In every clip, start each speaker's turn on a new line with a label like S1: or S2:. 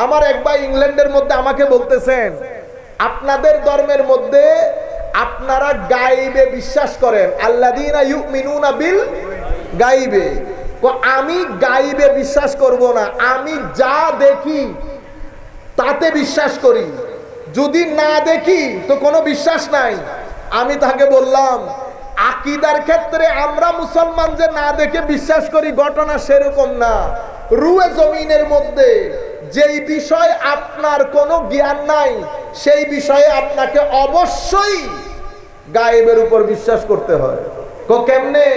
S1: আমার এক ভাই ইংল্যান্ডের মধ্যে আমাকে বলতেছেন, আপনাদের ধর্মের মধ্যে আপনারা গাইবে বিশ্বাস করেন, আল্লাযীনা ইউমিনুনা বিল গাইবে। আমি গাইবে বিশ্বাস করব না, আমি যা দেখি তাতে বিশ্বাস করি, যদি না দেখি তো কোনো বিশ্বাস নাই। আমি তাকে বললাম, আকীদার ক্ষেত্রে আমরা মুসলমান যে না দেখে বিশ্বাস করি ঘটনা সেরকম না। রুয়ে জমিনের মধ্যে যেই বিষয় আপনার কোনো জ্ঞান নাই সেই বিষয়ে আপনাকে অবশ্যই গায়েবের উপর বিশ্বাস করতে হয়। কেমনে?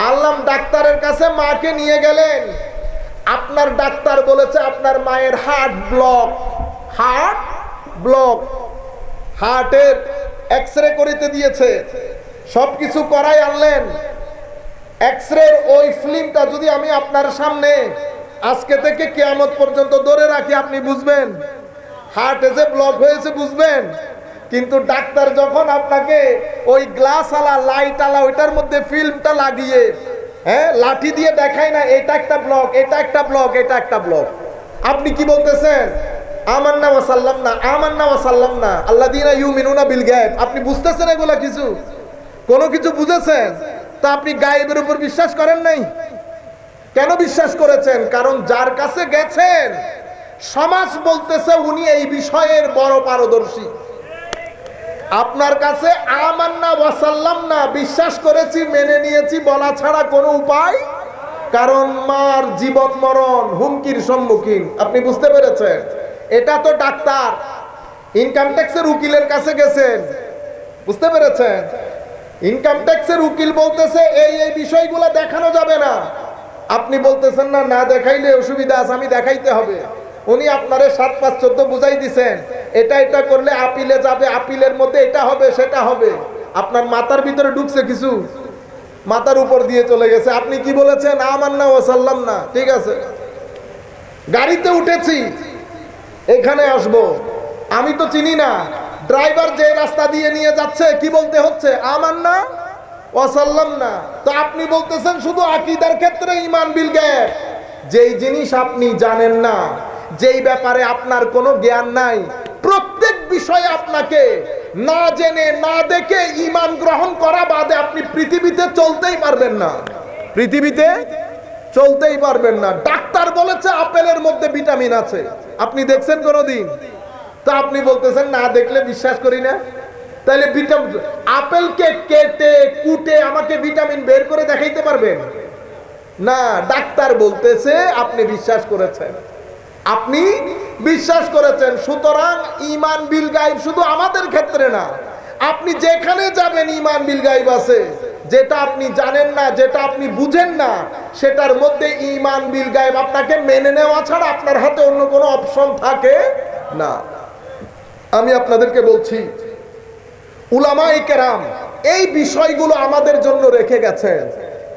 S1: আল্লাহ ডাক্তারের কাছে মাকে নিয়ে গেলেন, আপনার ডাক্তার বলেছে আপনার মায়ের হার্ট ব্লক, হার্টের এক্সরে করিতে দিয়েছে, সবকিছু করাই আনলেন। এক্সরে ওই ফিল্মটা যদি আমি আপনার সামনে আজকে থেকে কিয়ামত পর্যন্ত ধরে রাখি, আপনি বুঝবেন হার্টে যে ব্লক হয়েছে, বুঝবেন। কিন্তু ডাক্তার যখন আপনাকে ওই গ্লাস আলা লাইট আলা ওইটার মধ্যে ফিল্মটা লাগিয়ে লাঠি দিয়ে দেখায় না, এটা একটা ব্লক, এটা একটা ব্লক, এটা একটা ব্লক, আপনি কি বলতেছেন? আমান্না ওয়া সাল্লাম না, আমান্না ওয়া সাল্লাম না, আল্লাযীনা ইউমিনুনা বিল গায়ব। আপনি বুঝতেছেন এগুলা কিছু? কোনো কিছু বুঝেছেন? তা আপনি গায়েবের উপর বিশ্বাস করেন নাই। কেন বিশ্বাস করেছেন? কারণ যার কাছে গেছেন সমাজ বলতেছে উনি এই বিষয়ের বড় পারদর্শী। আপনার কাছে আমান্না ওয়া সাল্লাম না, বিশ্বাস করেছি, মেনে নিয়েছি বলা ছাড়া কোনো উপায়, কারণ মার জীবন মরণ হুমকির সম্মুখীন। আপনি বুঝতে পেরেছেন? এটা তো ডাক্তার, ইনকাম ট্যাক্সের উকিলের কাছে গেছেন, বুঝতে পেরেছেন? ইনকাম ট্যাক্সের উকিল বলতেছে এই এই বিষয়গুলো দেখানো যাবে না, আপনি বলতেছেন না, না দেখাইলে অসুবিধা আছে, আমি দেখাইতে হবে। উনি আপনারে 7, 5, 14 বুঝাই দিছেন, এটা এটা করলে আপিলে যাবে, আপিলের মধ্যে এটা হবে সেটা হবে। আপনার মাথার ভিতরে ঢুকছে কিছু, মাথার উপর দিয়ে চলে গেছে। আপনি কি বলেছেন? আমান্না ওয়া সাল্লাম না। ঠিক আছে, গাড়িতে উঠেছি, এখানে আসবো, আমি তো চিনি না, ড্রাইভার যে রাস্তা দিয়ে নিয়ে যাচ্ছে কি বলতে হচ্ছে? আমান্না ওয়া সাল্লাম না। তো আপনি বলতেছেন শুধু আকীদার ক্ষেত্রে ঈমান বিল গায়ব, যেই জিনিস আপনি জানেন না, যেই ব্যাপারে আপনার কোনো জ্ঞান নাই, প্রত্যেক বিষয়ে আপনাকে না জেনে না দেখে ঈমান গ্রহণ করা বাদে আপনি পৃথিবীতে চলতেই পারবেন না, পৃথিবীতে চলতেই পারবেন না। ডাক্তার বলেছে আপেলের মধ্যে ভিটামিন আছে, আপনি দেখছেন কোনোদিন? তা আপনি বলতেছেন না দেখলে বিশ্বাস করি না। তাহলে আপেলকে কেটে কুটে আমাকে ভিটামিন বের করে দেখাইতে পারবেন না। ডাক্তার বলতেছে, আপনি বিশ্বাস করেছেন, আপনি বিশ্বাস করেছেন। সুতরাং ঈমান বিল গায়ব শুধু আমাদের ক্ষেত্রে না, আপনি যেখানে যাবেন ঈমান বিল গায়ব আছে। যেটা আপনি জানেন না, যেটা আপনি বুঝেন না, সেটার মধ্যে ঈমান বিল গায়ব আপনাকে মেনে নেওয়া ছাড়া আপনার হাতে অন্য কোনো অপশন থাকে না। আমি আপনাদেরকে বলছি, উলামায়ে কেরাম এই বিষয়গুলো আমাদের জন্য রেখে গেছেন,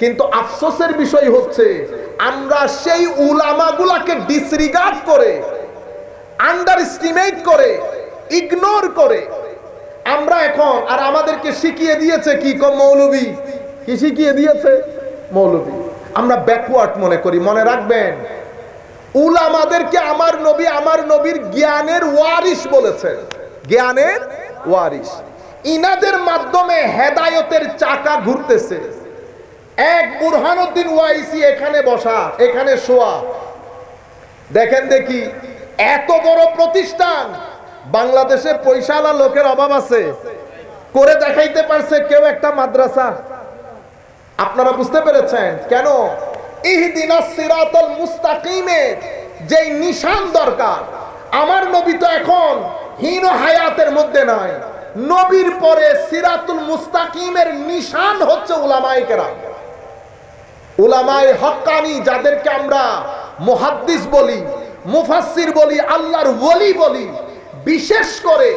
S1: কিন্তু আফসোসের বিষয় হচ্ছে আমরা সেই উলামাগুলাকে ডিসরিগার্ড করে, আন্ডার এস্টিমেট করে, ইগনোর করে আমরা এখন, আর আমাদেরকে শিখিয়ে দিয়েছে কি? মৌলবী কি শিখিয়ে দিয়েছে? মৌলবী। আমরা ব্যাকওয়ার্ড মনে করি। মনে রাখবেন, উলামাদেরকে আমার নবী আমার নবীর জ্ঞানের ওয়ারিস বলেছেন, জ্ঞানের ওয়ারিস। ইনাদের মাধ্যমে হেদায়েতের চাকা ঘুরতেছে। এক বুরহানুদ্দিন ওয়াইসি এখানে বসা, এখানে শোয়া, দেখেন দেখি এত বড় প্রতিষ্ঠান, বাংলাদেশে পয়সাওয়ালা লোকের অভাব আছে, করে দেখাইতে পারছে কেউ একটা মাদ্রাসা। আপনারা বুঝতে পেরেছেন কেন? ইহদিনাস সিরাতাল মুস্তাকিমের যেই নিশান দরকার, আমার নবী তো এখন হীন হায়াতের মধ্যে নাই, নবীর পরে সিরাতুল মুস্তাকিমের নিশান হচ্ছে উলামায়ে কেরাম, উলামায়ে হক্কানি, যাদেরকে আমরা মুহাদ্দিস বলি, মুফাসসির বলি, আল্লাহর ওলি বলি। বিশেষ করে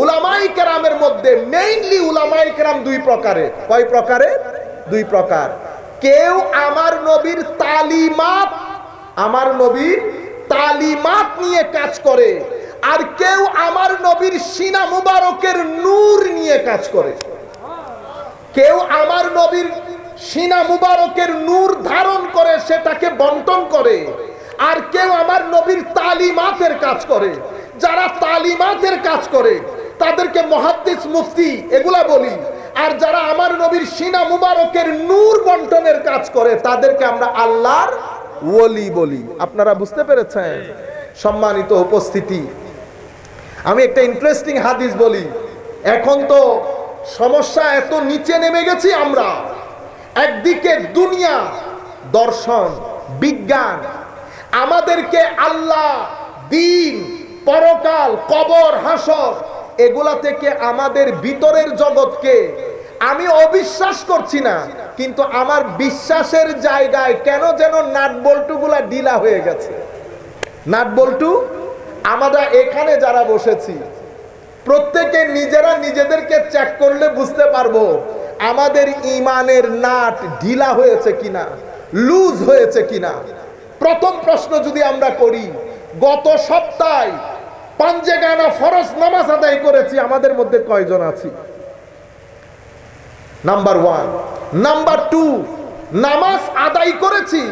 S1: উলামায়ে কেরামের মধ্যে মেইনলি উলামায়ে কেরাম দুই প্রকারের। কয় প্রকারের? দুই প্রকার। কেউ আমার নবীর তালিমাত, আমার নবীর তালিমাত নিয়ে কাজ করে, আর কেউ আমার নবীর সিনা মুবারকের নূর নিয়ে কাজ করে। কেউ আমার নবীর সিনা মুবারকের নূর ধারণ করে সেটাকে বন্টন করে, আর কেউ আমার নবীর তালিমাতের কাজ করে। যারা তালিমাতের কাজ করে তাদেরকে মুহাদ্দিস মুফতি এগুলা বলি। আর যারা আমার নবীর সিনা মুবারকের নূর বন্টনের কাজ করে তাদেরকে আমরা আল্লাহর ওলি বলি। আপনারা বুঝতে পেরেছেন? সম্মানিত উপস্থিতি, আমি একটা ইন্টারেস্টিং হাদিস বলি। এখন তো সমস্যা এত নিচে নেমে গেছি আমরা। একদিকে দুনিয়া, দর্শন, বিজ্ঞান আমাদেরকে আল্লাহ, দিন, পরকাল, কবর, হাসর এগুলা থেকে আমাদের ভিতরের জগৎকে আমি অবিশ্বাস করছি না, কিন্তু আমার বিশ্বাসের জায়গায় কেন যেন নাট বল্টুগুলা ঢিলা হয়ে গেছে। নাট বল্টু আমরা এখানে যারা বসেছি প্রত্যেকে নিজেরা নিজেদেরকে চেক করলে বুঝতে পারবো আমাদের ঈমানের নাট ঢিলা হয়েছে কিনা, লুজ হয়েছে কিনা। প্রথম প্রশ্ন যদি আমরা করি, গত সপ্তাহে পাঞ্জেগানা ফরজ নামাজ আদায় করেছি, আমাদের মধ্যে কয়জন আছি? নাম্বার 1। নাম্বার 2, নামাজ আদায় করেছি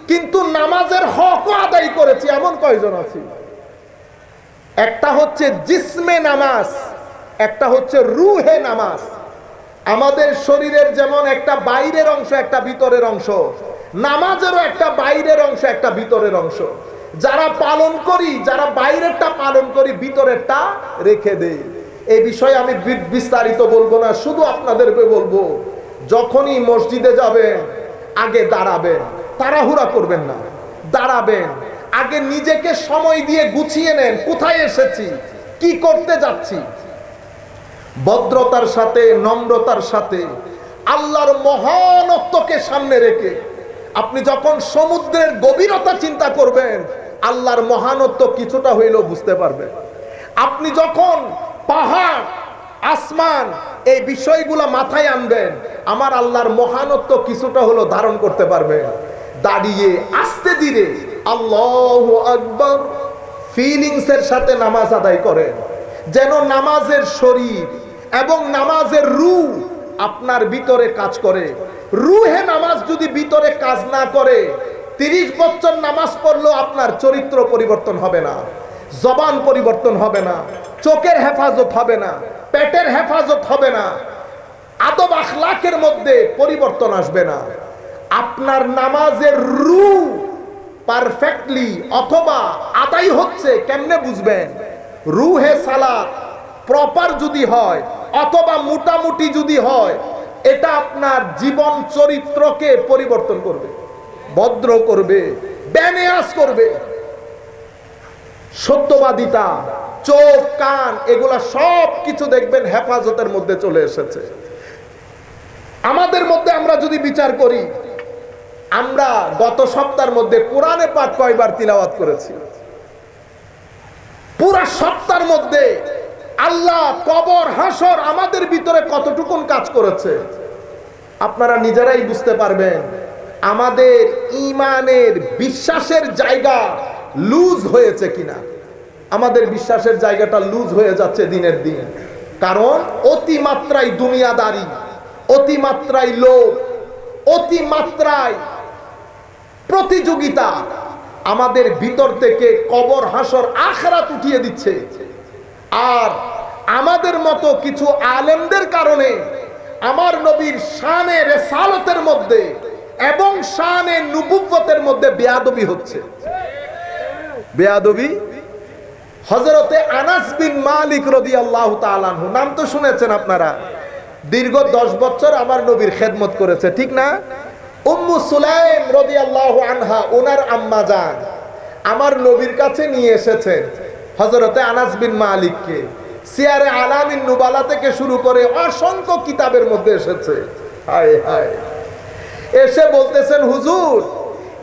S1: কিন্তু নামাজের হকও আদায় করেছি, এমন কয়জন আছি? একটা হচ্ছে জিসমে নামাজ, একটা হচ্ছে রুহে নামাজ। আমাদের শরীরের যেমন একটা বাইরের অংশ একটা ভিতরের অংশ, নামাজেরও একটা বাইরের অংশ একটা ভিতরের অংশ। যারা পালন করি, যারা বাইরেরটা পালন করি, ভিতরেরটা রেখে দেই। এই বিষয়ে আমি বিস্তারিত বলবো না, শুধু আপনাদেরকে বলবো যখনই মসজিদে যাবেন আগে দাঁড়াবেন, তাড়াহুড়া করবেন না, দাঁড়াবেন। আগে নিজেকে সময় দিয়ে গুছিয়ে নেন, কোথায় এসেছি, কি করতে যাচ্ছি। ভদ্রতার সাথে, নম্রতার সাথে, আল্লাহর মহানত্বকে সামনে রেখে আপনি যখন সমুদ্রের গভীরতা চিন্তা করবেন, আল্লাহর মহানত্ব কিছুটা হইলেও বুঝতে পারবেন। আপনি যখন পাহাড়, আসমান এই বিষয়গুলো মাথায় আনবেন, আমার আল্লাহর মহানত্ব কিছুটা হলেও ধারণ করতে পারবেন। দাঁড়িয়ে আস্তে ধীরে আল্লাহু আকবার ফিলিংসের সাথে নামাজ আদায় করেন, যেন নামাজের শরীর এবং নামাজের রূহ আপনার ভিতরে কাজ করে। রুহে নামাজ যদি ভিতরে কাজ না করে, 30 বছর নামাজ পড়লেও আপনার চরিত্র পরিবর্তন হবে না, জবান পরিবর্তন হবে না, চোখের হেফাজত হবে না, পেটের হেফাজত হবে না, আদব আখলাকের মধ্যে পরিবর্তন আসবে না। আপনার নামাজের রূহ পারফেক্টলি অথবা আদায় হচ্ছে কেমনে বুঝবেন? রুহে সালাত প্রপার যদি হয় অথবা মোটামুটি যদি হয়, এটা আপনার জীবন চরিত্রকে পরিবর্তন করবে, ভদ্র করবে, বেনিয়াজ করবে। সত্যবাদিতা, চোখ, কান এগুলা সব কিছু দেখবেন হেফাজতের মধ্যে চলে এসেছে। আমাদের মধ্যে আমরা যদি বিচার করি, আমরা গত সপ্তাহের মধ্যে কোরআনে পাক কয়বার তিলাওয়াত করেছি? পুরা সপ্তাহের মধ্যে আল্লাহ, কবর, হাসর আমাদের ভিতরে কতটুকুন কাজ করেছে আপনারা নিজেরাই বুঝতে পারবেন। আমাদের ঈমানের বিশ্বাসের জায়গা লুজ হয়েছে কিনা। আমাদের বিশ্বাসের জায়গাটা লুজ হয়ে যাচ্ছে দিনের দিন, কারণ অতিমাত্রায় দুনিয়াদারি, অতিমাত্রায় লোভ, অতিমাত্রায় প্রতিযোগিতা আমাদের ভিতর থেকে কবর, হাসর, আখিরাত উঠিয়ে দিচ্ছে। আর আমাদের মতো কিছু আলেমদের কারণে আমার নবীর শানে রিসালাতের মধ্যে এবং শানে নবুওয়াতের মধ্যে বেয়াদবি হচ্ছে। বেয়াদবি। হযরতে আনাস বিন মালিক রাদিয়াল্লাহু তাআলা আনহু, নাম তো শুনেছেন আপনারা, দীর্ঘ 10 বছর আমার নবীর খেদমত করেছে, ঠিক না? উম্মু সুলাইম রাদিয়াল্লাহু আনহা, ওনার আম্মা জান আমার নবীর কাছে নিয়ে এসেছেন হযরতে আনাস বিন মালিককে। সিয়ারে আলামিন নুবালা থেকে শুরু করে অসংখ্য কিতাবের মধ্যে এসেছে। হায় হায়, এসে বলতেছেন, হুজুর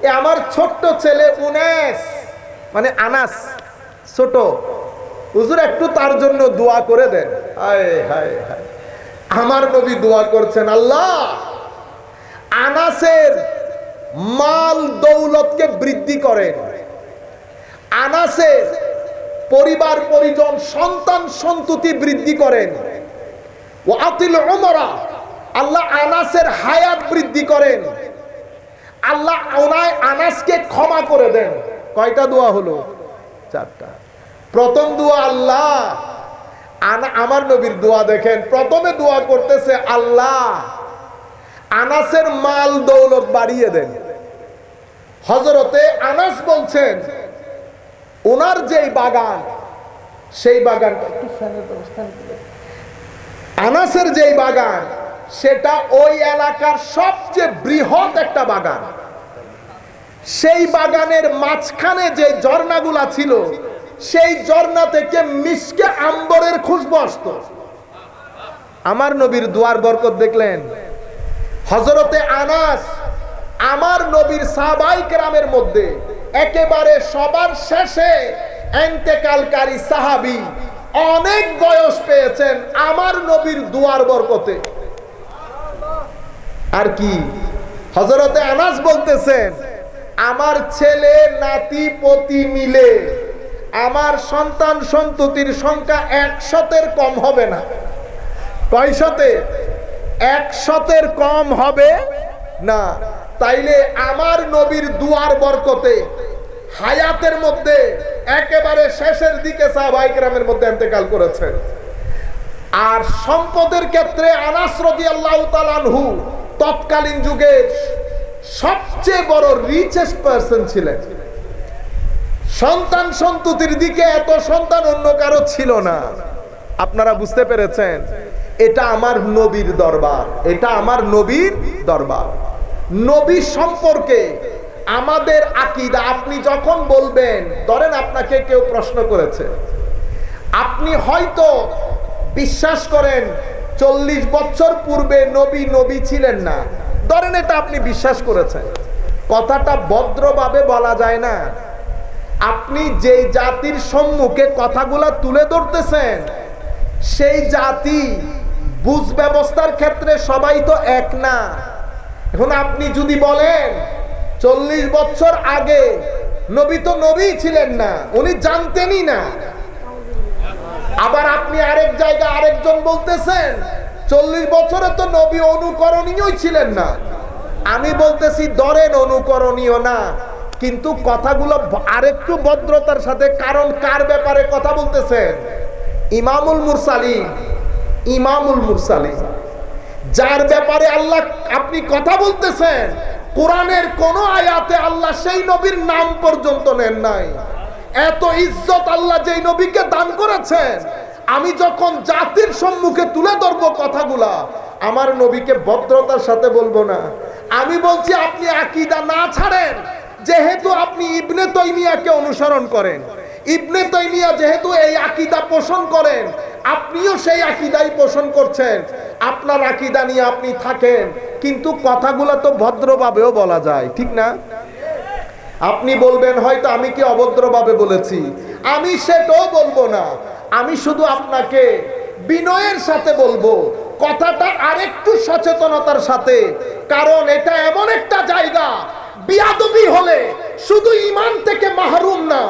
S1: এ আমার ছোট্ট ছেলে উনেস, মানে আনাস ছোট, হুজুর একটু তার জন্য দোয়া করে দেন। হায় হায় হায়, আমার নবী দোয়া করছেন, আল্লাহ আনাসের মাল দৌলতকে বৃদ্ধি করেন, আনাসের পরিবার পরিজন সন্তান সন্ততি বৃদ্ধি করেন। ওয়াতিল উমরা, আল্লাহ আনাসের হায়াত বৃদ্ধি করেন, আল্লাহ আনাসকে ক্ষমা করে দেন। কয়টা দোয়া হলো? 4টা। প্রথম দোয়া আল্লাহ, আমার নবীর দোয়া দেখেন, প্রথমে দোয়া করতেছে আল্লাহ আনাসের মাল দৌলত বাড়িয়ে দেন। হযরতে আনাস বলছেন ওনার যেই বাগান, সেই বাগানটা একটু ফ্যানের ব্যবস্থা করে, আনাসের যেই বাগান সেটা ওই এলাকার সবচেয়ে বৃহৎ একটা বাগান। সেই বাগানের মাঝখানে যে ঝর্ণাগুলা ছিল, সেই ঝর্ণা থেকে মিশকে আম্বরের খুশবু আসতো। আমার নবীর দুয়ার বরকত দেখলেন। হযরতে আনাস আমার নবীর সাহাবায়ে কেরামের মধ্যে একেবারে সবার শেষে ইন্তেকালকারী সাহাবী, অনেক বয়স পেয়েছেন আমার নবীর দুয়ার বরকতে। আর কি হযরতে আনাস বলতেছেন আমার ছেলে নাতি পতি মিলে আমার সন্তান সন্ততির সংখ্যা 100-এর কম হবে না। কয় শতে? 100-এর কম হবে না। তাইলে আমার নবীর দুয়ার বরকতে হায়াতের মধ্যে একেবারে শেষের দিকে সাহাবায়ে কেরামের মধ্যে ইন্তেকাল করেছেন। আর সম্পদের ক্ষেত্রে আনাস রাদিয়াল্লাহু তাআলা আনহু তৎকালীন যুগের সবচেয়ে বড় রিচেস্ট পারসন ছিলেন। সন্তান সন্ততির দিকে এত সন্তান অন্য কারো ছিল না। আপনারা বুঝতে পেরেছেন? এটা আমার নবীর দরবার, এটা আমার নবীর দরবার। নবী সম্পর্কে আমাদের আকীদা, আপনি যখন বলবেন, ধরেন আপনাকে কেউ প্রশ্ন করেছে, আপনি হয়তো বিশ্বাস করেন 40 বছর পূর্বে নবী নবী ছিলেন না, ধরেন এটা আপনি বিশ্বাস করেছেন, কথাটা ভদ্রভাবে বলা যায় না। আপনি যেই জাতির সম্মুখে কথাগুলা তুলে ধরতেছেন, সেই জাতি বুঝ ব্যবস্থার ক্ষেত্রে সবাই তো এক না। এখন আপনি যদি বলেন 40 বছর আগে নবী তো নবী ছিলেন না, উনি জানতেনই না, আবার আপনি আরেক জায়গায় আরেকজন বলতেছেন 40 বছরে তো নবী অনুকরণীয় ছিলেন না। আমি বলতেছি ধরেন অনুকরণীয় না, কিন্তু কথাগুলো আরেকটু ভদ্রতার সাথে, কারণ কার ব্যাপারে কথা বলতেছেন? ইমামুল মুরসালিন, ইমামুল মুরসালিন, যার ব্যাপারে আল্লাহ আপনি কথা বলতেছেন, কোরআনের কোন আয়াতে আল্লাহ সেই নবীর নাম পর্যন্ত নেন নাই। এত ইজ্জত আল্লাহ যেই নবীকে দান করেছেন, আমি যখন জাতির সম্মুখে তুলে ধরবো কথাগুলা, আমার নবীকে ভদ্রতার সাথে বলবো না। আমি বলছি আপনি আকীদা না ছাড়েন, যেহেতু আপনি ইবনে তাইমিয়াকে অনুসরণ করেন, ইবনে তাইমিয়া যেহেতু এই আকীদা পোষণ করেন, আপনিও সেই আকীদাই পোষণ করছেন, আপনার আকীদা নিয়ে আপনি থাকেন, কিন্তু কথাগুলো তো ভদ্রভাবেও বলা যায়, ঠিক না? আপনি বলবেন হয়তো আমি কি অভদ্রভাবে বলেছি, আমি সেটাও বলবো না। আমি শুধু আপনাকে বিনয়ের সাথে বলবো কথাটা আরেকটু সচেতনতার সাথে, কারণ এটা এমন একটা জায়গা, বিয়াদবি হলে শুধু ঈমান থেকে মাহরুম না,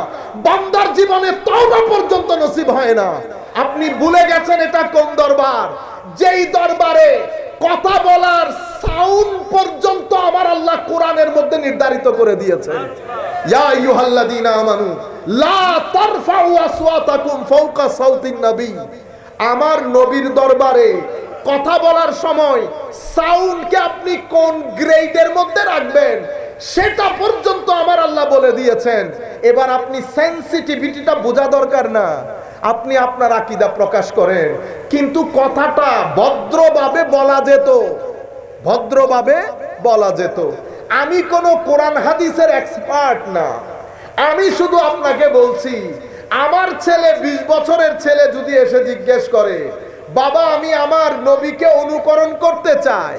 S1: বান্দার জীবনে তওবা পর্যন্ত নসিব হয় না। আপনি ভুলে গেছেন এটা কোন দরবার, যেই দরবারে কথা বলার সাউন্ড পর্যন্ত আমার আল্লাহ কোরআনের মধ্যে নির্ধারিত করে দিয়েছেন। ইয়া আইয়ুহাল্লাযীনা আমানু লা তারফাউ আসওয়াতাকুম ফাওকা সাউতিন নবী। আমার নবীর দরবারে কথা বলার সময় সাউন্ডকে আপনি কোন গ্রেডের মধ্যে রাখবেন সেটা পর্যন্ত আমার আল্লাহ বলে দিয়েছেন। এবার আপনি সেনসিটিভিটিটা বোঝা দরকার না, আপনি আপনার আকীদা প্রকাশ করেন, কিন্তু কথাটা ভদ্রভাবে বলা যেত, ভদ্রভাবে বলা যেত। আমি কোনো কোরআন হাদিসের এক্সপার্ট না, আমি শুধু আপনাকে বলছি, আমার ছেলে 20 বছরের ছেলে যদি এসে জিজ্ঞেস করে, বাবা আমি আমার নবীকে অনুকরণ করতে চাই,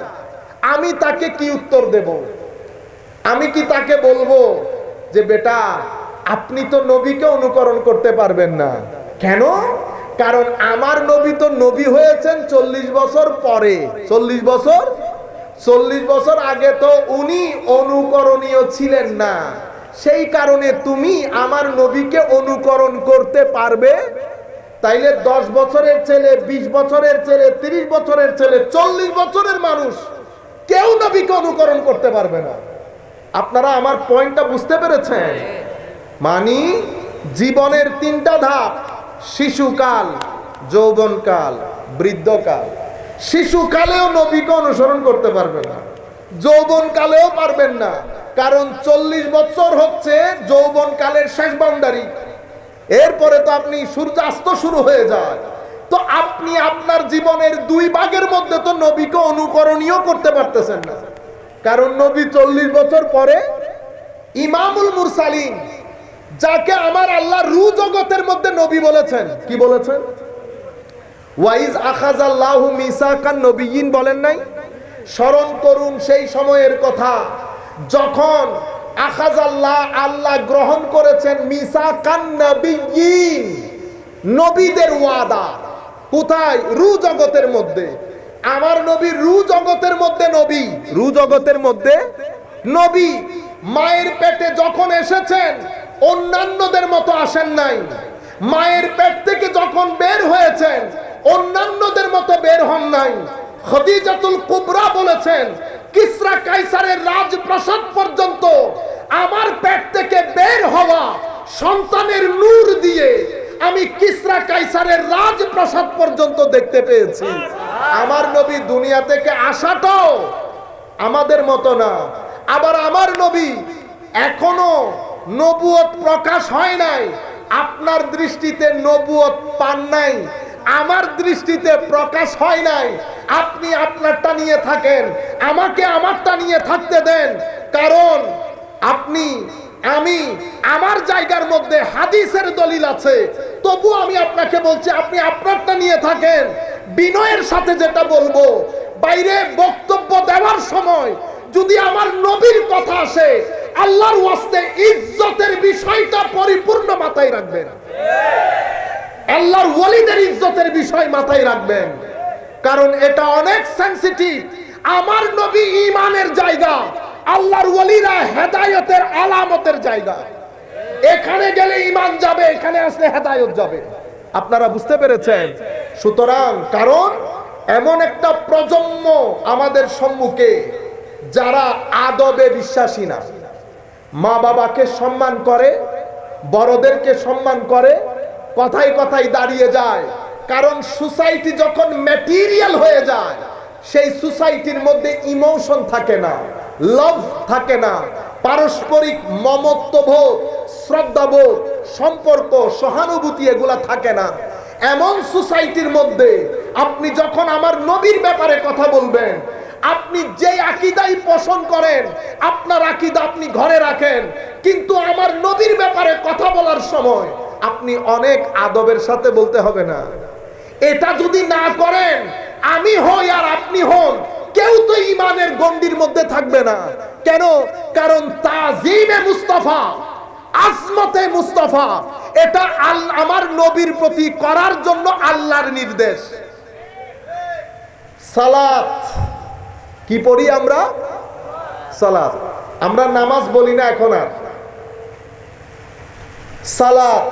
S1: আমি তাকে কি উত্তর দেব? আমি কি তাকে বলবো যে বেটা আপনি তো নবীকে অনুকরণ করতে পারবেন না? কেন? কারণ আমার নবী তো নবী হয়েছেন 40 বছর পরে। 40 বছর আগে তো উনি অনুকরণীয় ছিলেন না, সেই কারণে তুমি আমার নবীকে অনুকরণ করতে পারবে? তাইলে 10 বছরের ছেলে, 20 বছরের ছেলে, 30 বছরের ছেলে, 40 বছরের মানুষ কেউ নবীকে অনুকরণ করতে পারবে না। আপনারা আমার পয়েন্টটা বুঝতে পেরেছেন? মানে জীবনের তিনটা ধাপ: শিশুকাল, যৌবনকাল, বৃদ্ধকাল। শিশুকালেও নবীকে অনুসরণ করতে পারবেন না, যৌবনকালেও পারবেন না, কারণ 40 বছর হচ্ছে যৌবনকালের শেষ বাউন্ডারি। এরপরে তো আপনি সূর্যাস্ত শুরু হয়ে যায়। তো আপনি আপনার জীবনের 2 ভাগের মধ্যে তো নবীকে অনুকরণীয় করতে পারতেছেন না, কারণ নবী 40 বছর পরে ইমামুল মুরসালিন, যাকে আমার আল্লাহ রু জগতের মধ্যে নবী বলেছেন। কি বলেছেন? ওয়াইজ আখাযাল্লাহু মিসাকান নবিয়্যিন বলেন নাই? স্মরণ করুন সেই সময়ের কথা যখন আখাযাল্লাহ, আল্লাহ গ্রহণ করেছেন মিসাকান নবিয়্যিন, নবীদের ওয়াদা। কোথায়? রু জগতের মধ্যে। আমার নবী রু জগতের মধ্যে নবী, রু জগতের মধ্যে নবী। মায়ের পেটে যখন এসেছেন অন্যান্যদের মতো আসেন নাই। মায়ের পেট থেকে যখন বের হয়েছেন অন্যান্যদের মতো বের হন নাই। খদিজাতুল কুবরা বলেছেন, কিসরা কাইসারের রাজপ্রাসাদ পর্যন্ত আমার পেট থেকে বের হওয়া সন্তানের নূর দিয়ে আমি কিসরা কাইসারের রাজপ্রাসাদ পর্যন্ত দেখতে পেয়েছি। আমার নবী দুনিয়া থেকে আসাটাও আমাদের মতো না। আবার আমার নবী এখনো নবুয়ত প্রকাশ হয় নাই। আপনার দৃষ্টিতে নবুয়ত পান নাই, আমার দৃষ্টিতে প্রকাশ হয় নাই। আপনি আপনারটা নিয়ে থাকেন, আমাকে আমারটা নিয়ে থাকতে দেন। কারণ আপনি, আমি, আমার জায়গার মধ্যে হাদিসের দলিল আছে, তবু আমি আপনাকে বলছি আপনি আপনারটা নিয়ে থাকেন। বিনয়ের সাথে যেটা বলবো, বাইরে বক্তব্য দেওয়ার সময় যদি আমার নবীর কথা আসে, আল্লাহর ওয়াস্তে ইজ্জতের বিষয়টা পরিপূর্ণ মাথায় রাখবেন। আল্লাহর ওয়ালিদের ইজ্জতের বিষয় মাথায় রাখবেন, কারণ এটা অনেক সেনসিটিভ। আমার নবী ঈমানের জায়গা, আল্লাহর ওয়ালিরা হেদায়েতের আলামতের জায়গা। এখানে গেলে ঈমান যাবে, এখানে আসলে হেদায়েত যাবে। আপনারা বুঝতে পেরেছেন? সুতরাং কারণ এমন একটা প্রজন্ম আমাদের সম্মুখে যারা আদবে বিশ্বাসী না, মা বাবাকে সম্মান করে, বড়দেরকে সম্মান করে, কথায় কথায় দাঁড়িয়ে যায়। কারণ সোসাইটি যখন ম্যাটেরিয়াল হয়ে যায়, সেই সোসাইটির মধ্যে ইমোশন থাকে না, লাভ থাকে না, পারস্পরিক মমত্ববোধ, শ্রদ্ধাবোধ, সম্পর্ক, সহানুভূতি এগুলা থাকে না। এমন সোসাইটির মধ্যে আপনি যখন আমার নবীর ব্যাপারে কথা বলবেন, আপনি যে আকীদাই পোষণ করেন, আপনার আকীদা আপনি ঘরে রাখেন, কিন্তু আমার নবীর ব্যাপারে কথা বলার সময় আপনি অনেক আদবের সাথে বলতে হবে না। এটা যদি না করেন, আমি হই আর আপনি হন, কেউ তো ঈমানের গণ্ডির মধ্যে থাকবে না। কেন? কারণ তাজিমে মুস্তাফা, আজমতে মুস্তাফা, এটা আমার নবীর প্রতি করার জন্য আল্লাহর নির্দেশ। সালাত কি পড়ি আমরা? সালাত। আমরা নামাজ বলি না এখন আর। সালাত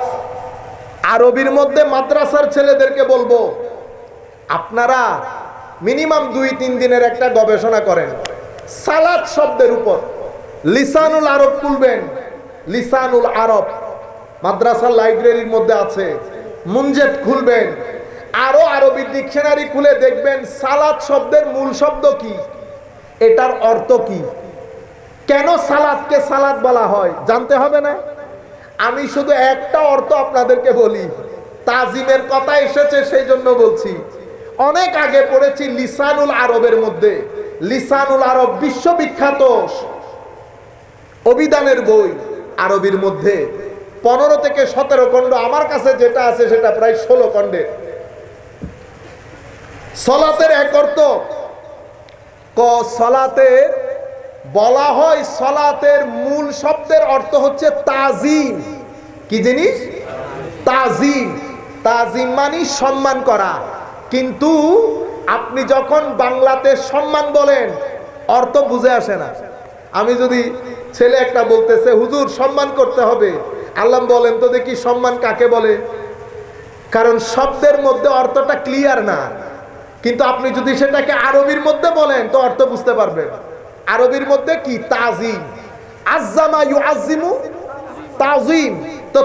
S1: আরবির মধ্যে মাদ্রাসার ছেলেদেরকে বলবো, আপনারা মিনিমাম 2-3 দিনের একটা গবেষণা করেন সালাত শব্দের উপর। লিসানুল আরব খুলবেন, লিসানুল আরব মাদ্রাসার লাইব্রেরির মধ্যে আছে, মুনজেদ খুলবেন, আরো আরবি ডিকশনারি খুলে দেখবেন সালাত শব্দের মূল শব্দ কি, এটার অর্থ কি, কেন সালাতকে সালাত বলা হয় জানতে হবে না? আমি শুধু একটা অর্থ আপনাদেরকে বলি, তাজিমের কথা এসেছে সেই জন্য বলছি। অনেক আগে পড়েছি লিসানুল আরবের মধ্যে, লিসানুল আরব বিশ্ববিখ্যাত অভিধানের বই, আরবির মধ্যে 15 থেকে 17 খণ্ড, আমার কাছে যেটা আছে সেটা প্রায় 16 খণ্ডের। সালাতের এক অর্থ, সালাতের বলা হয়, সালাতের মূল শব্দের অর্থ হচ্ছে তাজিম। কি জিনিস? তাজিম। তাজিম মানে সম্মান করা। কিন্তু আপনি যখন বাংলাতে সম্মান বলেন, অর্থ বুঝে আসে না। আমি যদি ছেলে একটা বলতেছে হুজুর সম্মান করতে হবে, আল্লাহ বলেন তো দেখি সম্মান কাকে বলে? কারণ শব্দের মধ্যে অর্থটা ক্লিয়ার না। কিন্তু আপনি যদি সেটাকে আরবির মধ্যে বলেন তো অর্থ বুঝতে পারবেন। আরবির মধ্যে কি? তাজিম। আজ্জামা ইউআজ্জিমু তাজিম। তো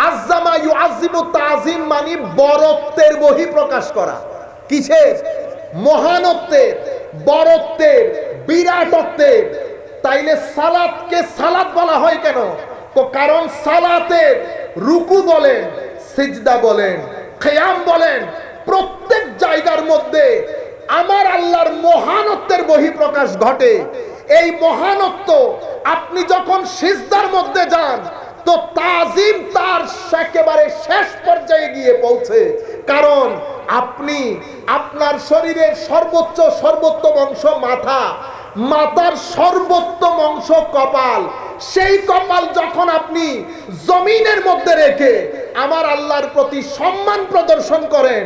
S1: আযযামা ইউআযযিমু তাজিম মানে বরত্বের বহিঃপ্রকাশ করা। কিসের? মহানত্বের, বরত্বের, বিরাটত্বের। তাইলে সালাতকে সালাত বলা হয় কেন? কারণ সালাতের রুকু বলেন, সিজদা বলেন, কিয়াম বলেন, প্রত্যেক জায়গার মধ্যে আমার আল্লাহর মহানত্বের বহিঃপ্রকাশ ঘটে। এই মহানত্ব আপনি যখন সিজদার মধ্যে যান তো তাজিম তার একেবারে শেষ পর্যায়ে গিয়ে পৌঁছে। কারণ আপনি আপনার শরীরের সর্বোত্তম অংশ মাথা, মাথার সর্বোত্তম অংশ কপাল। সেই কপাল যখন আপনি জমিনের মধ্যে রেখে আমার আল্লাহর প্রতি সম্মান প্রদর্শন করেন,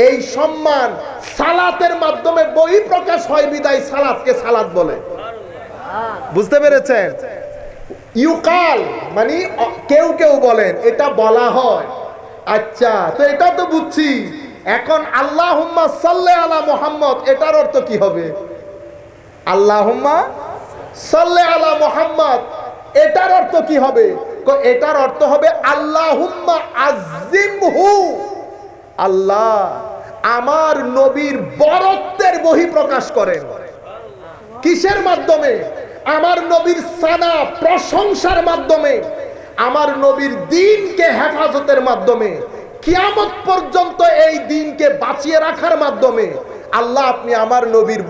S1: এই সম্মান সালাতের মাধ্যমে বহিঃপ্রকাশ হয় বিদায় সালাতকে সালাত বলে। বুঝতে পেরেছেন? ইউকাল মানে কেউ কেউ বলেন, এটা বলা হয়। আচ্ছা, তো এটা তো বুঝছি। এখন আল্লাহুম্মা সাল্লি আলা মুহাম্মদ এটার অর্থ কি হবে? আল্লাহুম্মা সাল্লি আলা মুহাম্মদ এটার অর্থ কি হবে? এটার অর্থ হবে আল্লাহুম্মা আযিমহু, আল্লাহ আমার নবীর বরত্বের বহিঃপ্রকাশ করেন। কিসের মাধ্যমে? আমার নবীর সানা প্রশংসার মাধ্যমে, আমার নবীর দ্বীনকে হেফাজতের মাধ্যমে, কিয়ামত পর্যন্ত এই দ্বীনকে বাঁচিয়ে রাখার মাধ্যমে আল্লাহ আপনি আমার নবীর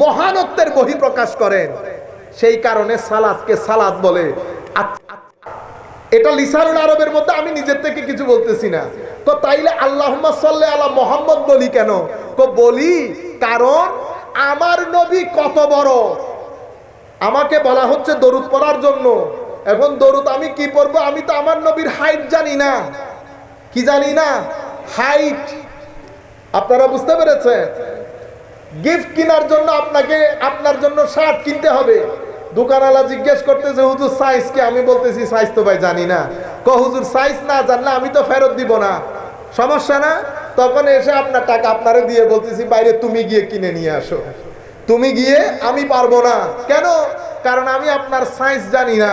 S1: মহানত্বের বহিঃপ্রকাশ করেন। সেই কারণে সালাতকে সালাত বলে। এটা লিসানুল আরবের মধ্যে, আমি নিজের থেকে কিছু বলতেছি না। তো তাইলে আল্লাহুম্মা সাল্লি আলা মুহাম্মদ বলি কেন? বলি কারণ আমার নবী কত বড়। আমাকে বলা হচ্ছে দরুদ পড়ার জন্য। এখন দরুদ আমি কি পড়বো? আমি তো আমার নবীর হাইট জানি না। কি জানি না? হাইট। আপনারা বুঝতে পেরেছেন? গিফট কেনার জন্য আপনার জন্য শার্ট কিনতে হবে। দোকানওয়ালা জিজ্ঞেস করতেছে হুজুর সাইজ কি? আমি বলতেছি সাইজ তো ভাই জানি না। হুজুর সাইজ না জানলে আমি তো ফেরত দিব না। সমস্যা না? তখন এসে আপনার টাকা আপনারে দিয়ে বলতেছি বাইরে তুমি গিয়ে কিনে নিয়ে আসো। তুমি গিয়ে, আমি পারবো না। কেন? কারণ আমি আপনার সাইজ জানি না।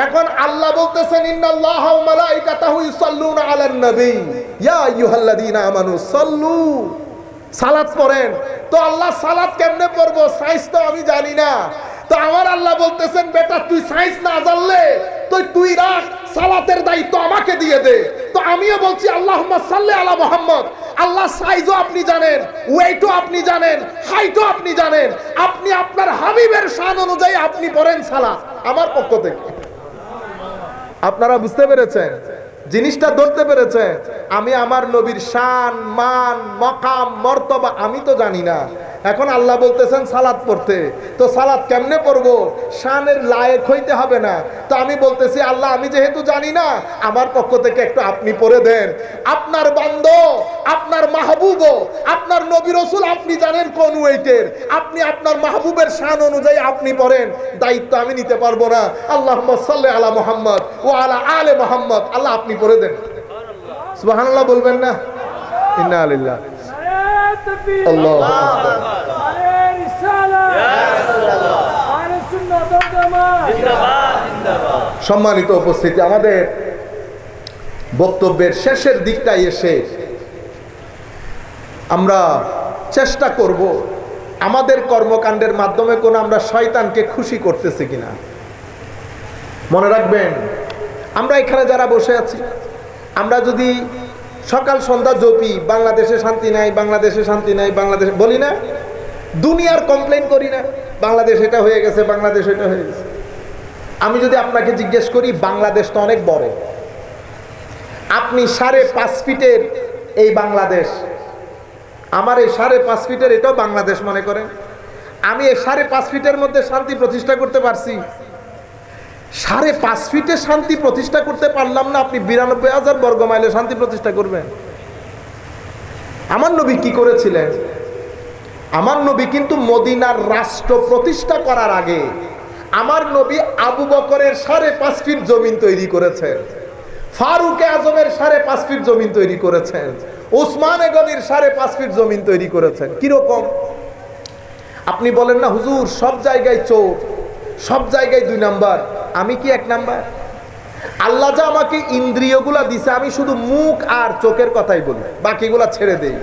S1: এখন আল্লাহ বলতেছেন ইন্নাল্লাহা ওয়া মালাইকাতাহু ইউসাল্লুনা আলান নবী ইয়া আইয়ুহাল্লাযীনা আমানু সাল্লু, সালাত পড়েন। তো আল্লাহ সালাত কেমনে পড়বো? সাইজ তো আমি জানি না। তো আমার আল্লাহ বলতেছেন বেটা তুই সাইজ না জানলে তুই রাখ, সালাতের দায়িত্ব আমাকে দিয়ে দে। তো আমিও বলছি আল্লাহুম্মা সাল্লি আলা মুহাম্মদ। আল্লাহ সাইজও আপনি জানেন, ওয়েটও আপনি জানেন, হাইটও আপনি জানেন। আপনি আপনার হাবিবের শান অনুযায়ী আপনি পড়েন সালাত আমার পক্ষ থেকে। আপনারা বুঝতে পেরেছেন? জিনিসটা ধরতে পেরেছেন? আমি আমার নবীর শান, মান, মকাম, মর্তবা আমি তো জানি না। এখন আল্লাহ বলতেছেন সালাত পড়তে। তো সালাত কেমনে পড়বো? শানের লায়েক হইতে হবে না? তো আমি বলতেছি আল্লাহ আমি যেহেতু জানি না, আমার পক্ষ থেকে একটু আপনি পড়ে দেন। আপনার বান্দা, আপনার মাহবুব, আপনার নবী রাসূল আপনি জানেন কোন ওয়েটের। আপনি আপনার মাহবুবের শান অনুযায়ী আপনি পড়েন। দায়িত্ব আমি নিতে পারবো না। আল্লাহুম্মা সাল্লি আলা মুহাম্মদ ওয়া আলা আলে মুহাম্মদ। আল্লাহ আপনি পড়ে দেন। সুবহানাল্লাহ বলবেন না? ইন্না লিল্লাহি আল্লাহু আকবার। সম্মানিত উপস্থিতি, আমাদের বক্তব্যের শেষের দিকটায় এসে আমরা চেষ্টা করব আমাদের কর্মকাণ্ডের মাধ্যমে কোনো আমরা শয়তানকে খুশি করতেছি কিনা। মনে রাখবেন, আমরা এখানে যারা বসে আছি, আমরা যদি সকাল সন্ধ্যা জপি বাংলাদেশে শান্তি নাই, বাংলাদেশে শান্তি নাই, বাংলাদেশে বলি না, দুনিয়ার কমপ্লেন করি না, বাংলাদেশ এটা হয়ে গেছে, বাংলাদেশ এটা হয়ে গেছে। আমি যদি আপনাকে জিজ্ঞেস করি বাংলাদেশ তো অনেক বড়, আপনি 5.5 ফিটের এই বাংলাদেশ, আমার এই 5.5 ফিটের এটাও বাংলাদেশ মনে করেন, আমি এই 5.5 ফিটের মধ্যে শান্তি প্রতিষ্ঠা করতে পারছি? 5.5 ফিটে শান্তি প্রতিষ্ঠা করতে পারলাম না, আপনি 92,000 বর্গ মাইলে শান্তি প্রতিষ্ঠা করবেন? আমার নবী কি করেছিলেন? আমার নবী কিন্তু মদিনার রাষ্ট্র প্রতিষ্ঠা করার আগে আমার নবী আবু বকরের 5.5 ফিট জমিন তৈরি করেছেন, ফারুক আজমের 5.5 ফিট জমিন তৈরি করেছেন, ওসমান গনির 5.5 ফিট জমিন তৈরি করেছেন। কিরকম? আপনি বলেন না হুজুর সব জায়গায় চোর, সব জায়গায় 2 নাম্বার, আমি কি 1 নাম্বার? আল্লাহ যা আমাকে ইন্দ্রিয়গুলা দিছে, আমি শুধু মুখ আর চোখের কথাই বলি, বাকিগুলা ছেড়ে দেই।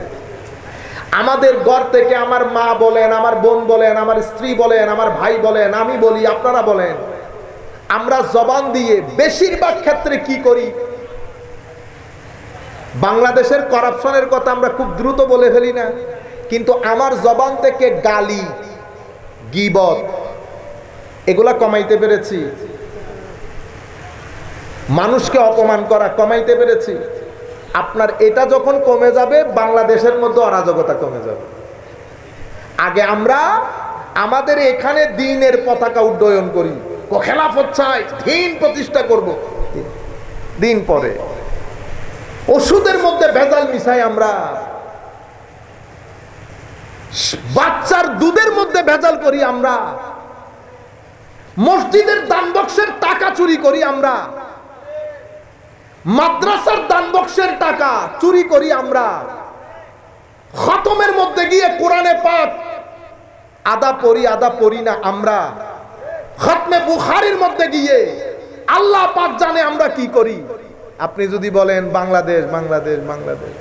S1: আমাদের ঘর থেকে আমার মা বলেন, আমার বোন বলেন, আমার স্ত্রী বলেন, আমার ভাই বলেন, আমি বলি, আপনারা বলেন, আমরা জবান দিয়ে বেশিরভাগ ক্ষেত্রে কি করি? বাংলাদেশের করাপশনের কথা আমরা খুব দ্রুত বলে ফেলি না, কিন্তু আমার জবান থেকে গালি, গীবত এগুলা কমাইতে পেরেছি। মানুষকে অপমান করা কমাইতে পেরেছি। আপনার এটা যখন কমে যাবে, বাংলাদেশের মধ্যে অরাজকতা কমে যাবে। আগে আমরা আমাদের এখানে দ্বীনের পতাকা উড্ডয়ন করি, খেলাফত চাই, দ্বীন প্রতিষ্ঠা করব, দিন পরে ওষুধের মধ্যে ভেজাল মিশাই, আমরা বাচ্চার দুধের মধ্যে ভেজাল করি, আমরা মসজিদের দান বক্সের টাকা চুরি করি, আমরা মাদ্রাসার দান বক্সের টাকা চুরি করি, আমরা খতমের মধ্যে গিয়ে কোরআনে পাক আদা পড়ি না, আমরা খতমে বুখারীর মধ্যে গিয়ে আল্লাহ পাক জানে আমরা কি করি। আপনি যদি বলেন বাংলাদেশ বাংলাদেশ বাংলাদেশ,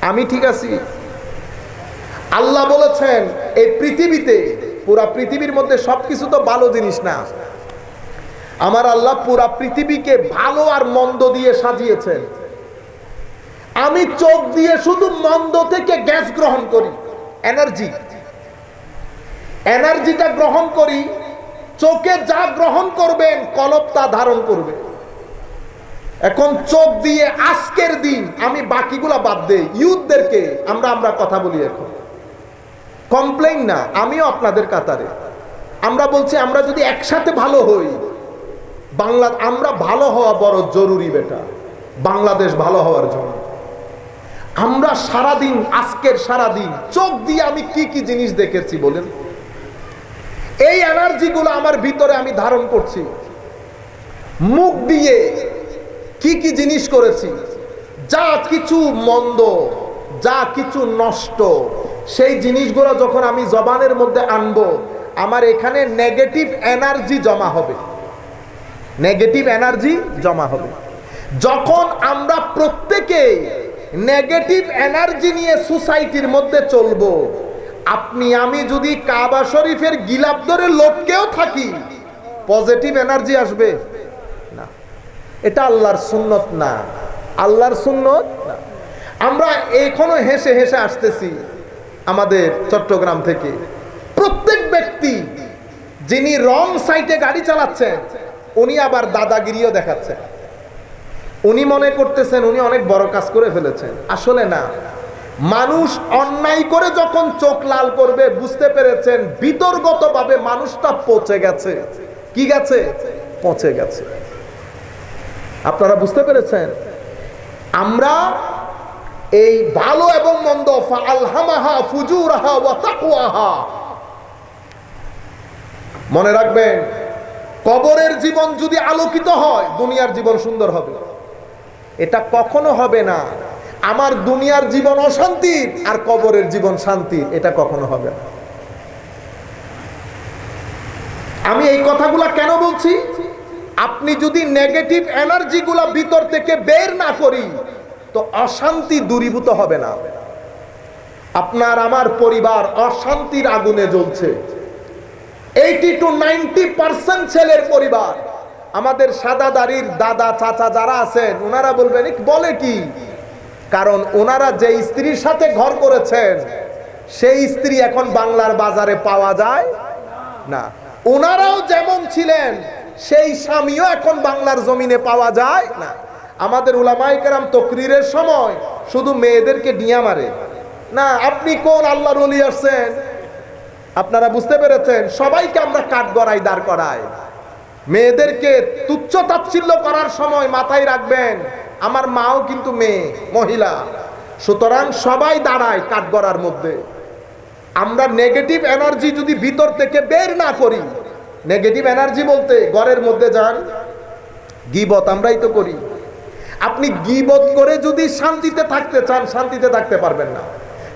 S1: আমি ঠিক আছি। আল্লাহ বলেছেন এই পৃথিবীতে, পুরা পৃথিবীর মধ্যে সবকিছু তো ভালো জিনিস না। আমার আল্লাহ পুরা পৃথিবীকে ভালো আর মন্দ দিয়ে সাজিয়েছেন। আমি চোখ দিয়ে শুধু মন্দ থেকে গ্যাস গ্রহণ করি, এনার্জিটা গ্রহণ করি। চোখে যা গ্রহণ করবেন কলব তা ধারণ করবে। এখন চোখ দিয়ে আজকের দিন আমি বাকিগুলা বাদ দেই, ইউথদেরকে আমরা কথা বলি, এখন কমপ্লেইন না, আমিও আপনাদের কাতারে। আমরা বলছি আমরা যদি একসাথে ভালো হই, আমরা ভালো হওয়া বড় জরুরি বেটা, বাংলাদেশ ভালো হওয়ার জন্য। আমরা সারাদিন, আজকের সারাদিন চোখ দিয়ে আমি কি কি জিনিস দেখেছি বলেন? এই এনার্জিগুলো আমার ভিতরে আমি ধারণ করছি। মুখ দিয়ে কি কি জিনিস করেছি, যা কিছু মন্দ, যা কিছু নষ্ট, সেই জিনিসগুলো যখন আমি জবানের মধ্যে আনবো, আমার এখানে নেগেটিভ এনার্জি জমা হবে, নেগেটিভ এনার্জি জমা হবে। যখন আমরা প্রত্যেকে নেগেটিভ এনার্জি নিয়ে সোসাইটির মধ্যে চলবো, আপনি আমি যদি কাবা শরীফের গিলাফ ধরে লটকেও থাকি, পজিটিভ এনার্জি আসবে না। এটা আল্লাহর সুন্নত না, আল্লাহর সুন্নত না। আমরা এখনো হেসে হেসে আসতেছি আমাদের চট্টগ্রাম থেকে। প্রত্যেক ব্যক্তি যিনি রং সাইডে গাড়ি চালাচ্ছেন, উনি আবার দাদাগিরিও দেখাচ্ছেন। উনি মনে করতেছেন উনি অনেক বড় কাজ করে ফেলেছেন। আসলে না, মানুষ অন্যায় করে যখন চোখ লাল করবে, বুঝতে পেরেছেন বিতর্গতভাবে মানুষটা পচে গেছে। কি গেছে? পচে গেছে। আপনারা বুঝতে পেরেছেন? আমরা এই ভালো এবং মন্দ, ফাআলহামাহা ফুজুরাহা ওয়া তাকওয়াহা, মনে রাখবেন, কবরের জীবন যদি আলোকিত হয়, দুনিয়ার জীবন সুন্দর হবে। এটা কখনো হবে না আমার দুনিয়ার জীবন অশান্তির আর কবরের জীবন শান্তির, এটা কখনো হবে না। আমি এই কথাগুলা কেন বলছি? আপনি যদি নেগেটিভ এনার্জিগুলা ভিতর থেকে বের না করি, তো অশান্তি দূরীভূত হবে না। আপনার আমার পরিবার অশান্তির আগুনে জ্বলছে। 80 to 90% ছেলের পরিবার, আমাদের সাদা দাড়ির দাদা চাচা যারা আছেন, ওনারা বলবেন বলে কি, কারণ ওনারা যে স্ত্রীর সাথে ঘর করেছেন, সেই স্ত্রী এখন বাংলার বাজারে পাওয়া যায় না। ওনারাও যেমন ছিলেন, সেই স্বামীও এখন বাংলার জমিনে পাওয়া যায় না। আমাদের উলামায়ে কেরাম তাকরীরের সময় শুধু মেয়েদেরকে ডিয়া মারে না। আপনি কোন আল্লাহর ওলি আসছেন? আপনারা বুঝতে পেরেছেন? সবাইকে আমরা কাঠগড়ায় দাঁড় করাই। মেয়েদেরকে তুচ্ছ তাচ্ছিল্য করার সময় মাথায় রাখবেন, আমার মাও কিন্তু মেয়ে, মহিলা, সুতরাং সবাই দাঁড়ায় কাঠগড়ার মধ্যে। আমরা নেগেটিভ এনার্জি যদি ভিতর থেকে বের না করি, নেগেটিভ এনার্জি বলতে ঘরের মধ্যে যান, গীবত আমরাই তো করি। আপনি গীবত করে যদি শান্তিতে থাকতে চান, শান্তিতে থাকতে পারবেন না।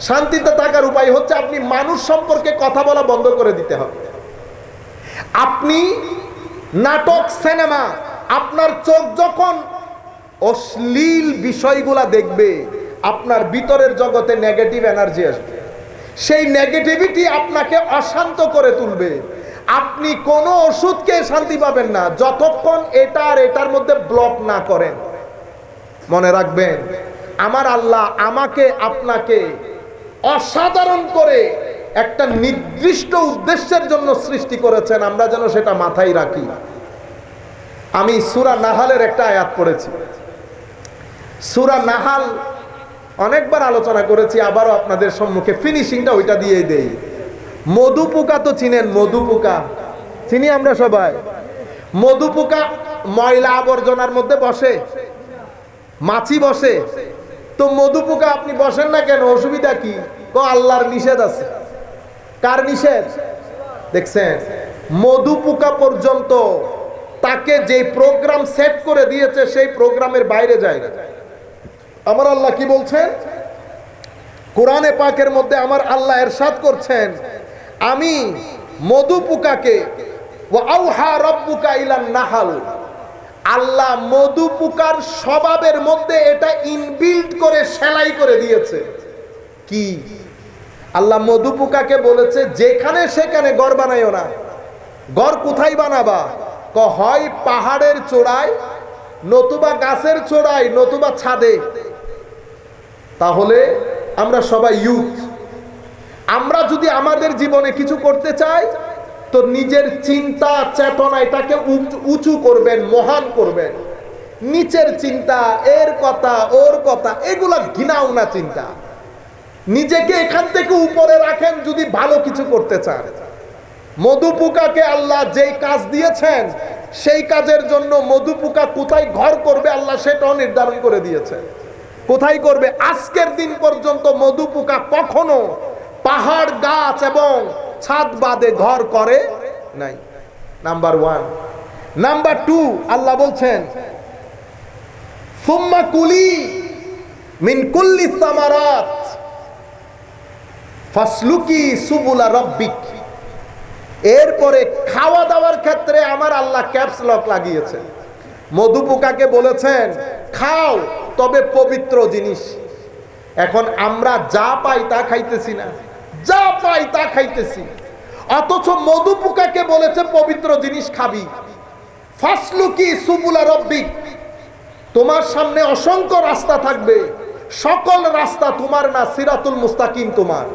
S1: শান্তিতে থাকার উপায় হচ্ছে আপনি মানুষ সম্পর্কে কথা বলা বন্ধ করে দিতে হবে। আপনি নাটক, সিনেমা, আপনার চোখ যখন অশ্লীল বিষয়গুলা দেখবে, আপনার ভিতরের জগতে নেগেটিভ এনার্জি আসবে, সেই নেগেটিভিটি আপনাকে অশান্ত করে তুলবে। আপনি কোনো ওষুধকে শান্তি পাবেন না যতক্ষণ এটা আর এটার মধ্যে ব্লক না করেন। মনে রাখবেন, আমার আল্লাহ আমাকে আপনাকে অসাধারণ করে একটা নির্দিষ্ট উদ্দেশ্যের জন্য সৃষ্টি করেছেন, আমরা যেন সেটা মাথায় রাখি। আমি সূরা নাহালের একটা আয়াত পড়েছি। সূরা নাহাল অনেকবার আলোচনা করেছি, আবারও আপনাদের সম্মুখে ফিনিশিংটা ওইটা দিয়ে দেই। মধু পোকা তো চিনেন, মধু পোকা চিনি আমরা সবাই। মধু পোকা ময়লা আবর্জনার মধ্যে বসে, মাছি বসে। তো মধু পোকা আপনি বসেন না কেন, অসুবিধা কি? তো আল্লাহর নিষেধ আছে। কার নিষেধ? দেখছেন, মধু পোকা পর্যন্ত তাকে যে প্রোগ্রাম সেট করে দিয়েছে সেই প্রোগ্রামের বাইরে যায় না। আমার আল্লাহ কি বলছেন কোরআনে পাকের মধ্যে? আমার আল্লাহ ইরশাদ করছেন, আমি মধু পোকাকে ওয়া আওহা রাব্বুকা ইলান নাহাল, আল্লাহ মধু পোকার স্বভাবের মধ্যে এটা ইনবিল্ট করে সেলাই করে দিয়েছে। কি? আল্লাহ মধু পোকাকে বলেছে যেখানে সেখানে ঘর বানাইও না। ঘর কোথায় বানাবা? হয় পাহাড়ের চূড়ায়, নতুবা গাছের চূড়ায়, নতুবা ছাদে। তাহলে আমরা সবাই ইউথ, আমরা যদি আমাদের জীবনে কিছু করতে চাই তো নিজের চিন্তা চেতনা এটাকে উঁচু করবেন, মহান করবেন। নিচের চিন্তা, এর কথা ওর কথা, এগুলা ঘৃণাও না চিন্তা। নিজেকে এখান থেকে উপরে রাখেন যদি ভালো কিছু করতে চান। মধু পোকাকে আল্লাহ যেই কাজ দিয়েছেন সেই কাজের জন্য মধু পোকা কোথায় ঘর করবে আল্লাহ সেটাও নির্ধারণ করে দিয়েছে। কোথায় করবে? আজকের দিন পর্যন্ত মধু পোকা কখনো পাহাড়, গাছ এবং ছাদ বাদে ঘর করে নাই। নাম্বার 1। নাম্বার 2, আল্লাহ বলছেন সুম্মা কুলি মিন কুল্লি সামারাত ফাসলুকি সুবুলা রাব্বিক। এরপরে খাওয়া দাওয়ার ক্ষেত্রে আমার আল্লাহ ক্যাপস লক লাগিয়েছে। মধু পোকাকে বলেছেন খাও, তবে পবিত্র জিনিস। এখন আমরা যা পাই তা খাইতেছি না, যা পাই তা খাইতেছি। অথচ মধু পোকাকে বলেছে পবিত্র জিনিস খাবি। ফাসলুকি সুবুলা রাব্বিক, তোমার সামনে অসংখ্য রাস্তা থাকবে, সকল রাস্তা তোমার না, সিরাতুল মুস্তাকিম তোমার।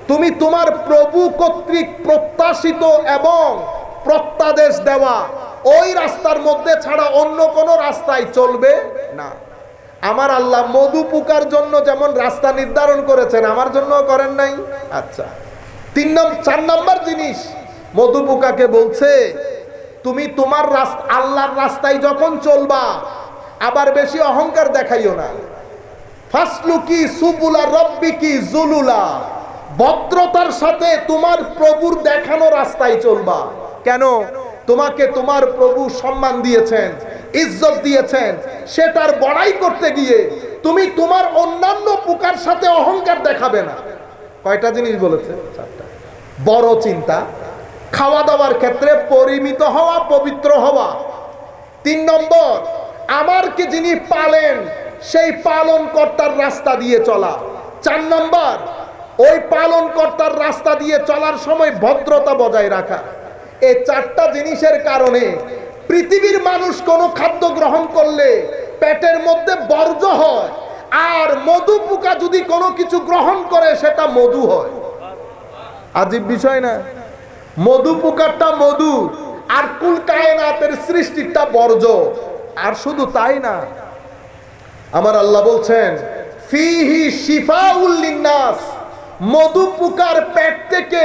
S1: তুমি তোমার প্রভু কর্তৃক প্রত্যাশিত এবং প্রত্যাদেশ দেওয়া ওই রাস্তার মধ্যে ছাড়া অন্য কোন রাস্তায় চলবে না। আমার আল্লাহ মধু পোকার জন্য যেমন রাস্তা নির্ধারণ করেছেন, আমার জন্য করেন নাই? আচ্ছা, 4 নম্বর জিনিস মধু পোকাকে বলছে তুমি তোমার আল্লাহর রাস্তায় যখন চলবা আবার বেশি অহংকার দেখাইও না। ফাসলুকি সুবুলা রাব্বিকি যুলুলা, ভদ্রতার সাথে তোমার প্রভুর দেখানো রাস্তায় চলবা। কেন? তোমাকে তোমার প্রভু সম্মান দিয়েছেন, ইজ্জত দিয়েছেন, সেটার বড়াই করতে গিয়ে তুমি তোমার অন্যান্য পোকার সাথে অহংকার দেখাবে না। কয়টা জিনিস বলেছে? 4টা। বড় চিন্তা, খাওয়া দাওয়ার ক্ষেত্রে পরিমিত হওয়া, পবিত্র হওয়া। 3 নম্বর, আমারকে যিনি পালেন সেই পালন কর্তার রাস্তা দিয়ে চলা। 4 নম্বর, ওই পালন কর্তার রাস্তা দিয়ে চলার সময় ভদ্রতা বজায় রাখা। এই 4টা জিনিসের কারণে পৃথিবীর মানুষ কোনো খাদ্য গ্রহণ করলে পেটের মধ্যে বর্জ্য হয়, আর মধু পোকা যদি কোনো কিছু গ্রহণ করে সেটা মধু হয়। আজীব বিষয় না? মধু পোকাটা মধু, আর কুল কায়নাতের সৃষ্টিটা বর্জ্য। আর শুধু তাই না, আমার আল্লাহ বলছেন ফিহি শিফাউল লিন্নাস, মধু পোকার পেট থেকে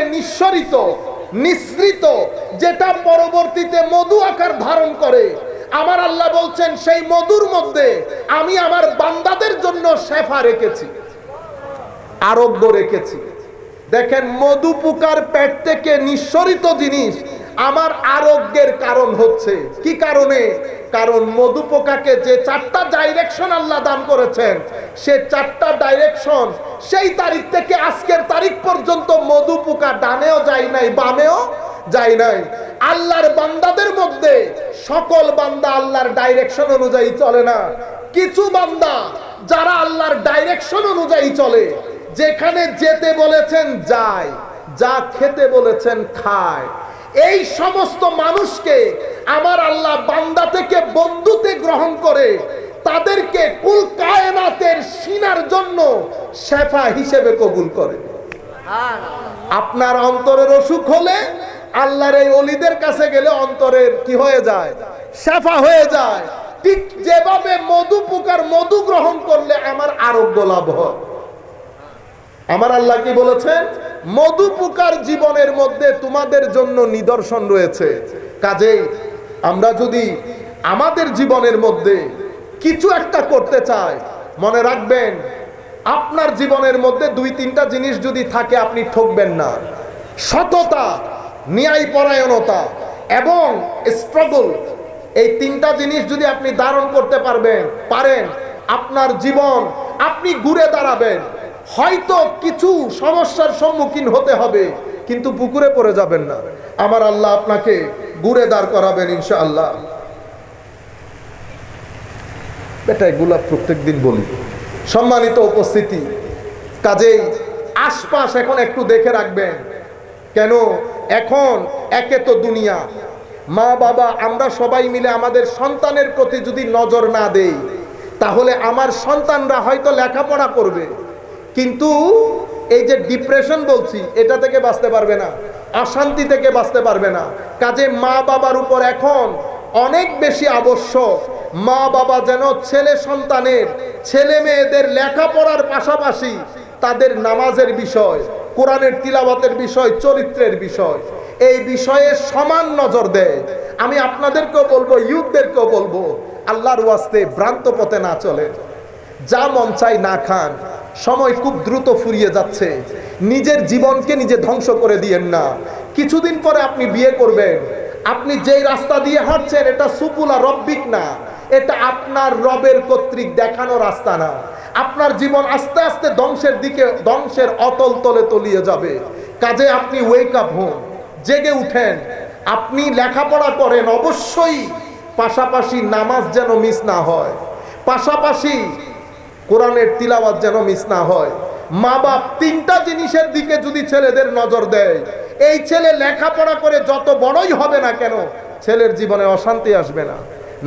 S1: নিঃসৃত যেটা পরবর্তীতে মধু আকার ধারণ করে, আমার আল্লাহ বলছেন সেই মধুর মধ্যে আমি আমার বান্দাদের জন্য শেফা রেখেছি, আরোগ্য রেখেছি। দেখেন, মধু পোকার পেট থেকে নিঃসরিত জিনিস আমার আরোগ্যের কারণ হচ্ছে। কি কারণে? কারণ মধু পোকাকে যে 4টা ডাইরেকশন আল্লাহ দান করেছেন, সে 4টা ডাইরেকশন সেই তারিখ থেকে আজকের তারিখ পর্যন্ত মধু পোকা ডানেও যায় নাই, বামেও যায় নাই। আল্লাহর বান্দাদের মধ্যে সকল বান্দা আল্লাহর ডাইরেকশন অনুযায়ী চলে না। কিছু বান্দা যারা আল্লাহর ডাইরেকশন অনুযায়ী চলে, যেখানে যেতে বলেছেন যায়, যা খেতে বলেছেন খায়, এই সমস্ত মানুষকে আমার আল্লাহ বান্দা থেকে বন্ধুতে গ্রহণ করে তাদেরকে কুল কায়নাতের সিনার জন্য শেফা হিসেবে কবুল করে। আপনার অন্তরের অসুখ হলে আল্লাহর এই ওলিদের কাছে গেলে অন্তরের কি হয়ে যায়? শেফা হয়ে যায়। ঠিক যেভাবে মধু পোকার মধু গ্রহণ করলে আমার আরোগ্য লাভ হয়। আমার আল্লাহ কি বলেছেন? মধু পোকার জীবনের মধ্যে তোমাদের জন্য নিদর্শন রয়েছে। কাজেই আমরা যদি আমাদের জীবনের মধ্যে কিছু একটা করতে চাই, মনে রাখবেন আপনার জীবনের মধ্যে 2-3টা জিনিস যদি থাকে আপনি ঠকবেন না। সততা, ন্যায়পরায়ণতা এবং স্ট্রাগল, এই 3টা জিনিস যদি আপনি ধারণ করতে পারেন আপনার জীবন আপনি ঘুরে দাঁড়াবেন। হয়তো কিছু সমস্যার সম্মুখীন হতে হবে, কিন্তু পুকুরে পড়ে যাবেন না। আমার আল্লাহ আপনাকে ঘুরে দাঁড় করাবেন ইনশাআল্লাহ। এটা এগুলা প্রত্যেকদিন বলি। সম্মানিত উপস্থিতি, কাজেই আশপাশ এখন একটু দেখে রাখবেন। কেন? এখন একে তো দুনিয়া, মা বাবা আমরা সবাই মিলে আমাদের সন্তানের প্রতি যদি নজর না দেই, তাহলে আমার সন্তানরা হয়তো লেখাপড়া করবে, কিন্তু এই যে ডিপ্রেশন বলছি এটা থেকে বাঁচতে পারবে না, অশান্তি থেকে বাঁচতে পারবে না। কাজে মা বাবার উপর এখন অনেক বেশি আবশ্যক, মা বাবা যেন ছেলে মেয়েদের লেখাপড়ার পাশাপাশি তাদের নামাজের বিষয়, কোরআনের তিলাওয়াতের বিষয়, চরিত্রের বিষয়, এই বিষয়ে সমান নজর দেয়। আমি আপনাদেরকেও বলবো, ইউথদেরকেও বলবো, আল্লাহর ওয়াস্তে ভ্রান্ত পথে না চলে, যা মন চাই না খান। সময় খুব দ্রুত ফুরিয়ে যাচ্ছে, নিজের জীবনকে নিজে ধ্বংস করে দিয়েন না। কিছুদিন পরে আপনি বিয়ে করবেন, আপনি যেই রাস্তা দিয়ে হাঁটছেন এটা সুপুলা রব্বিক না, এটা আপনার রবের কর্তৃক দেখানো রাস্তা না। আপনার জীবন আস্তে আস্তে ধ্বংসের অতল তলে তলিয়ে যাবে। কাজে আপনি ওয়েক আপ হন, জেগে উঠেন, আপনি লেখাপড়া করেন, অবশ্যই পাশাপাশি নামাজ যেন মিস না হয়, পাশাপাশি কোরআনের তিলাওয়াত যেন মিস না হয়। মা বাপ 3টা জিনিসের দিকে যদি ছেলেদের নজর দেয়, এই ছেলে লেখাপড়া করে যত বড়ই হবে না কেন ছেলের জীবনে অশান্তি আসবে না।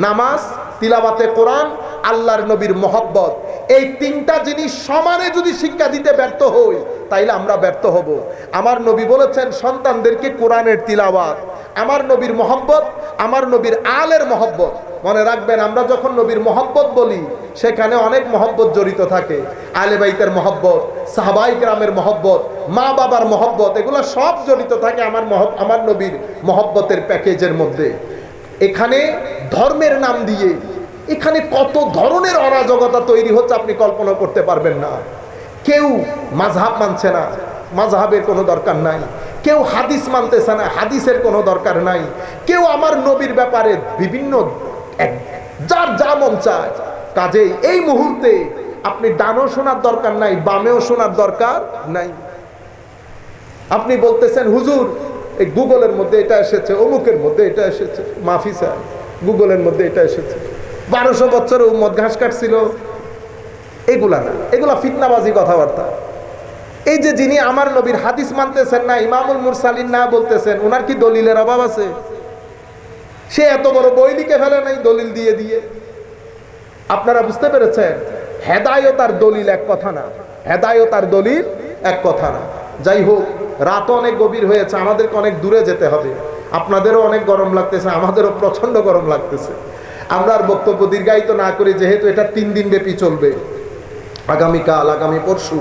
S1: নামাজ, তিলাওয়াতে কোরআন, আল্লাহর নবীর মহব্বত, এই 3টা জিনিস সমানে যদি শিক্ষা দিতে ব্যর্থ হই তাইলে আমরা ব্যর্থ হব। আমার নবী বলেছেন সন্তানদেরকে কোরআনের তিলাওয়াত, আমার নবীর মহব্বত, আমার নবীর আলের মহব্বত। মনে রাখবেন আমরা যখন নবীর মহব্বত বলি সেখানে অনেক মহব্বত জড়িত থাকে। আলে বাইতের মহব্বত, সাহাবায়ে কেরামের মহব্বত, মা বাবার মহব্বত, এগুলো সব জড়িত থাকে আমার নবীর মহব্বতের প্যাকেজের মধ্যে। এখানে ধর্মের নাম দিয়ে এখানে কত ধরনের অরাজকতা তৈরি হচ্ছে আপনি কল্পনা করতে পারবেন না। কেউ মাযহাব মানছে না, মাযহাবের কোনো দরকার নাই। কেউ হাদিস মানতেছে না, হাদিসের কোনো দরকার নাই। কেউ আমার নবীর ব্যাপারে বিভিন্ন যার যা মন চায়। কাজেই এই মুহূর্তে আপনি ডানও শোনার দরকার নাই, বামেও শোনার দরকার নাই। আপনি বলতেছেন হুজুর এই গুগলের মধ্যে এটা এসেছে, অমুকের মধ্যে এটা এসেছে, মাফি স্যার গুগলের মধ্যে এটা এসেছে, 1200 বছরে উম্মত ঘাস কাটছিল, এগুলা না, এগুলা ফিতনাবাজি কথাবার্তা। এই যে যিনি আমার নবীর হাদিস মানতেছেন না, ইমামুল মুরসালিন না বলতেছেন, ওনার কি দলিলের অভাব আছে? সে এত বড় বই লিখে ফেলে নাই দলিল দিয়ে দিয়ে। আপনারা বুঝতে পেরেছেন? হেদায়েত আর দলিল এক কথা না, হেদায়েত আর দলিল এক কথা না। যাই হোক, রাত অনেক গভীর হয়েছে, আমাদেরকে অনেক দূরে যেতে হবে। আপনাদেরও অনেক গরম লাগতেছে, আমাদেরও প্রচন্ড গরম লাগতেছে। আমরা আর বক্তব্য দীর্ঘায়িত না করি, যেহেতু এটা 3 দিন ব্যাপী চলবে, আগামীকাল, আগামী পরশু,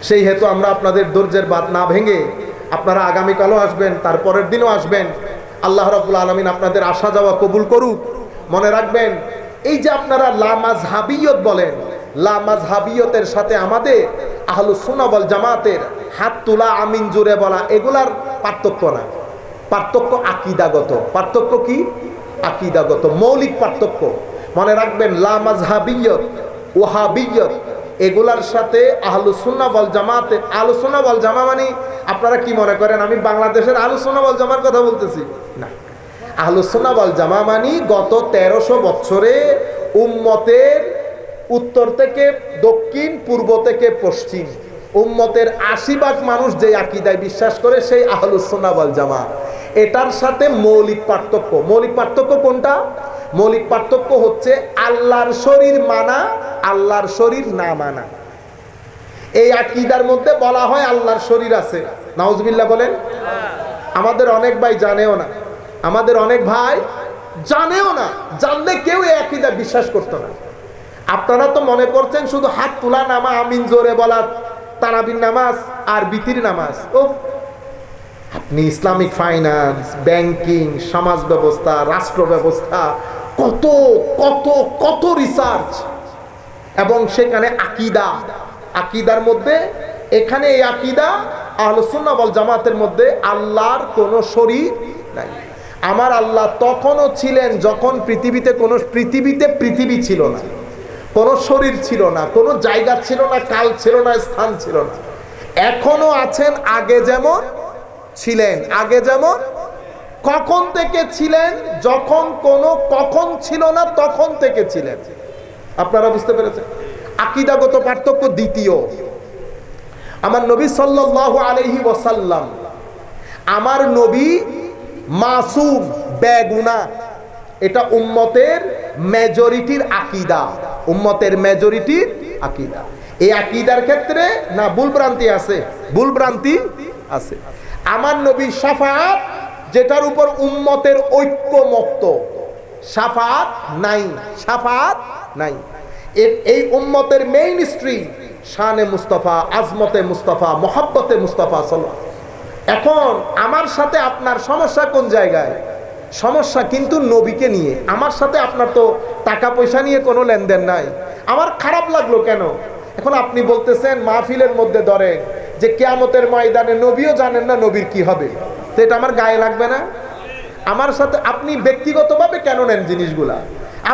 S1: সেই হেতু আমরা আপনাদের ধৈর্যের বাঁধ না ভেঙে, আপনারা আগামীকালও আসবেন, তারপরের দিনও আসবেন। আল্লাহ রাব্বুল আলামিন আপনাদের আসা যাওয়া কবুল করুক। মনে রাখবেন, এই যে আপনারা লামাযহাবিয়ত বলেন, লামাযহাবিয়তের সাথে আমাদের আহলুস সুন্নাহ ওয়াল জামাতের হাত তোলা, আমিন জোরে বলা, এগুলার পার্থক্য না, পার্থক্য আকীদাগত। পার্থক্য কি? আকীদাগত, মৌলিক পার্থক্য। মনে রাখবেন, লামাযহাবিয়ত, ওয়াহাবিয়ত, এগুলার সাথে আহলুস সুন্নাহ ওয়াল জামাতের, আহলুস সুন্নাহ ওয়াল জামা মানে আপনারা কি মনে করেন আমি বাংলাদেশের আহলুস সুন্নাহ ওয়াল জামার কথা বলতেছি? না, আহলুস সুন্নাহ ওয়াল জামাত মানে গত 1300 বছরে উম্মতের উত্তর থেকে দক্ষিণ, পূর্ব থেকে পশ্চিম, উম্মতের 80% মানুষ যে আকীদায় বিশ্বাস করে সেই আহলুস সুন্নাহ ওয়াল জামাত। এটার সাথে মৌলিক পার্থক্য কোনটা? মৌলিক পার্থক্য হচ্ছে আল্লাহর শরীর মানা, আল্লাহর শরীর না মানা। এই আকীদার মধ্যে বলা হয় আল্লাহর শরীর আছে, নাউজুবিল্লাহ বলেন। আমাদের অনেক ভাই জানেও না, আমাদের অনেক ভাই জানেও না, জানলে কেউ এই আকীদা বিশ্বাস করতো না। আপনারা তো মনে করছেন শুধু হাত তোলা, নামা, আমিন জোরে বলা, তারাবির নামাজ আর বিতির নামাজ। ও আপনি ইসলামিক ফাইন্যান্স, ব্যাংকিং, সমাজ ব্যবস্থা, রাষ্ট্র ব্যবস্থা, কত কত কত রিসার্চ, এবং সেখানে আকীদার মধ্যে এখানে এই আকীদা আহলুস সুন্নাহ ওয়াল জামাতের মধ্যে আল্লাহর কোনো শরীক নাই। আমার আল্লাহ তখনও ছিলেন যখন পৃথিবী ছিল না, কোনো শরীর ছিল না, কোনো জায়গা ছিল না, কাল ছিল না, স্থান ছিল না। এখনো আছেন আগে যেমন ছিলেন, আগে যেমন। কখন থেকে ছিলেন? যখন কোনো কখন ছিল না তখন থেকে ছিলেন। আপনারা বুঝতে পেরেছেন? আকীদাগত পার্থক্য দ্বিতীয়। আমার নবী সাল্লাল্লাহু আলাইহি ওয়াসাল্লাম, আমার নবী মাসুম, বেগুনাহ। এটা উম্মতের মেজরিটির আকীদা, উম্মতের মেজরিটির আকীদা। এই আকীদার ক্ষেত্রে না ভুলভ্রান্তি আছে। আমার নবী শাফাআত, যেটার উপর উম্মতের ঐক্যমত্য, শাফাআত নাই। এই উম্মতের মেইন স্ট্রিম শানে মুস্তাফা, আজমতে মুস্তাফা, মহব্বতে মুস্তাফা সাল্লাল্লাহু। এখন আমার সাথে আপনার সমস্যা কোন জায়গায়? সমস্যা কিন্তু নবীকে নিয়ে। আমার সাথে আপনার তো টাকা পয়সা নিয়ে কোনো লেনদেন নাই। আমার খারাপ লাগলো কেন? এখন আপনি বলতেছেন মাহফিলের মধ্যে ধরে যে কিয়ামতের ময়দানে নবীও জানেন না নবীর কি হবে, তো এটা আমার গায়ে লাগবে না? আমার সাথে আপনি ব্যক্তিগতভাবে কেন নেন জিনিসগুলা?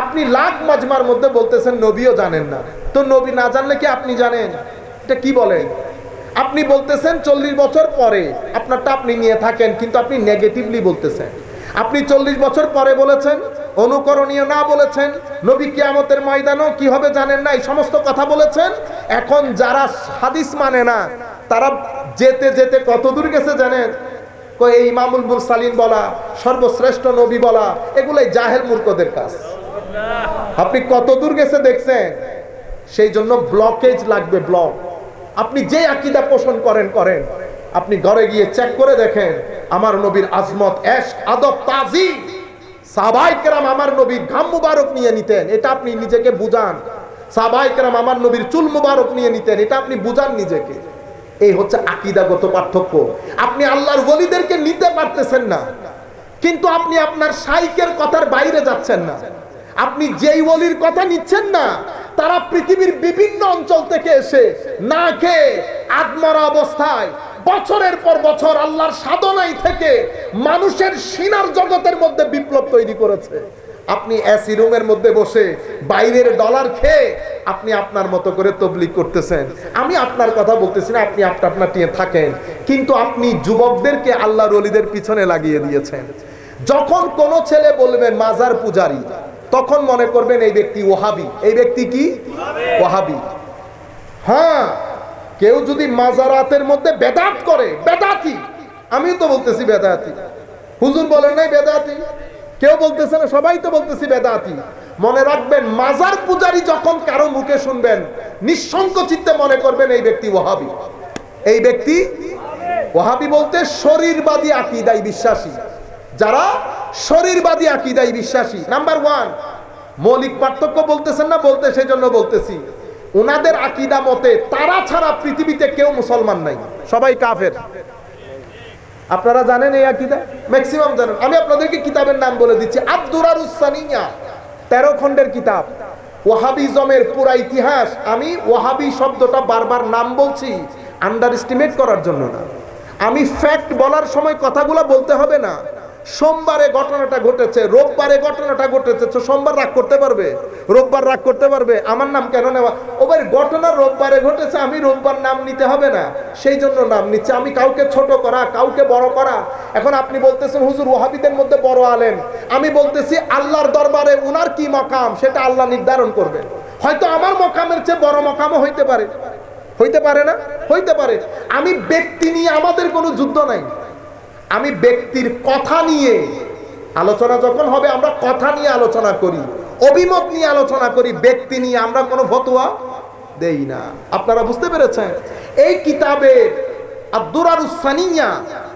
S1: আপনি লাখ মাজমার মধ্যে বলতেছেন নবীও জানেন না, তো নবী না জানলে কি আপনি জানেন? এটা কি বলেন? আপনি বলতেছেন 40 বছর পরে আপনারটা আপনি নিয়ে থাকেন, কিন্তু আপনি নেগেটিভলি বলতেছেন। আপনি 40 বছর পরে বলেছেন, অনুকরণীয় না বলেছেন, নবী কিয়ামতের ময়দানেও কি হবে জানেন না, এই সমস্ত কথা বলেছেন। এখন যারা হাদিস মানে না তারা যেতে যেতে কত দূর গেছে জানেন? এই ইমামুল মুরসালিন বলা, সর্বশ্রেষ্ঠ নবী বলা, এগুলাই জাহেল মূর্খদের কাজ। আপনি কত দূর গেছে দেখছেন? সেই জন্য ব্লকেজ লাগবে, ব্লক। আপনি যে আকীদা পোষণ করেন, আপনি ঘরে গিয়ে চেক করে দেখেন আমার নবীর আজমত, এশক, আদব, তাজিম। সাহাবায়ে কেরাম আমার নবীর ঘাম মুবারক নিয়ে নিতেন, এটা আপনি নিজেকে বুঝান। সাহাবায়ে কেরাম আমার নবীর চুল মুবারক নিয়ে নিতেন, এটা আপনি বুঝান নিজেকে। এই হচ্ছে আকীদাগত পার্থক্য। আপনি আল্লাহর ওলিদেরকে নিতে পারতেছেন না, কিন্তু আপনি আপনার শাইখের কথার বাইরে যাচ্ছেন না। আপনি যেই ওলির কথা নিচ্ছেন না, তারা পৃথিবীর বিভিন্ন অঞ্চল থেকে এসে না খেয়ে আধমরা অবস্থায় বছরের পর বছর আল্লাহর সাধনায় থেকে মানুষের সিনার জগতের মধ্যে বিপ্লব তৈরি করেছে। আপনি এসি রুমের মধ্যে বসে বাইরের ডলার খেয়ে আপনি আপনার মতো করে তবলিগ করতেছেন। আমি আপনার কথা বলতেছি না, আপনি আপনার নিয়ে থাকেন, কিন্তু আপনি যুবকদেরকে আল্লাহর ওলিদের পিছনে লাগিয়ে দিয়েছেন। যখন কোনো ছেলে বলবেন মাজার পূজারী, তখন মনে করবেন এই ব্যক্তি ওহাবি। এই ব্যক্তি কি? ওহাবি। হ্যাঁ, কেউ যদি মাজারাতের মধ্যে বেদাত করে, বেদাতি। আমি তো বলতেছি বেদাতি, হুজুর বলেন নাই বেদাতি, কেউ বলতেছে না, সবাই তো বলতেছি বেদাতি। মনে রাখবেন, মাজার পূজারী যখন কারো মুখে শুনবেন, নিঃসংক চিত্তে মনে করবেন এই ব্যক্তি ওহাবি। এই ব্যক্তি ওহাবি বলতে শরীরবাদী আকীদায় বিশ্বাসী। যারা শরীরবাদী আকীদায় বিশ্বাসী, নাম্বার 1 মৌলিক পার্থক্য বলতেছেন না, বলতে সেই জন্য বলতেছি। ওনাদের আকীদা মতে তারা ছাড়া পৃথিবীতে কেউ মুসলমান নাই, সবাই কাফের। আপনারা জানেন এই আকীদা? ম্যাক্সিমাম জানেন। আমি আপনাদেরকে কিতাবের নাম বলে দিচ্ছি। আদ-দুরারুস সানিয়া 13 খণ্ডের কিতাব। ওয়াহাবিজমের পুরা ইতিহাস। আমি ওয়াহাবি শব্দটা বারবার নাম বলছি আন্ডার এস্টিমেট করার জন্য না। আমি ফ্যাক্ট বলার সময় কথাগুলো বলতে হবে না, সোমবারে ঘটনাটা ঘটেছে, রোববারে ঘটনাটা ঘটেছে, তো সোমবার রাগ করতে পারবে? রোববার রাগ করতে পারবে? আমার নাম কেন নেওয়া? ও ভাই, ঘটনা রোববারে ঘটেছে, আমি রোববার নাম নিতে হবে না, সেই জন্য নাম নিচ্ছে। আমি কাউকে ছোট করা, কাউকে বড় করা। এখন আপনি বলতেছেন হুজুর ওয়াহাবিদের মধ্যে বড় আলেম, আমি বলতেছি আল্লাহর দরবারে উনার কি মকাম সেটা আল্লাহ নির্ধারণ করবে। হয়তো আমার মকামের চেয়ে বড় মকামও হইতে পারে, হইতে পারে না? হইতে পারে। আমি ব্যক্তি নিয়ে আমাদের কোনো যুদ্ধ নাই। আমি ব্যক্তির কথা নিয়ে আলোচনা যখন হবে, আমরা কথা নিয়ে আলোচনা করি, অভিমত নিয়ে আলোচনা করি, ব্যক্তি নিয়ে আমরা কোনো ফতোয়া দেই না। আপনারা বুঝতে পেরেছেন? এই কিতাবের আদ-দুরারুস সানিয়া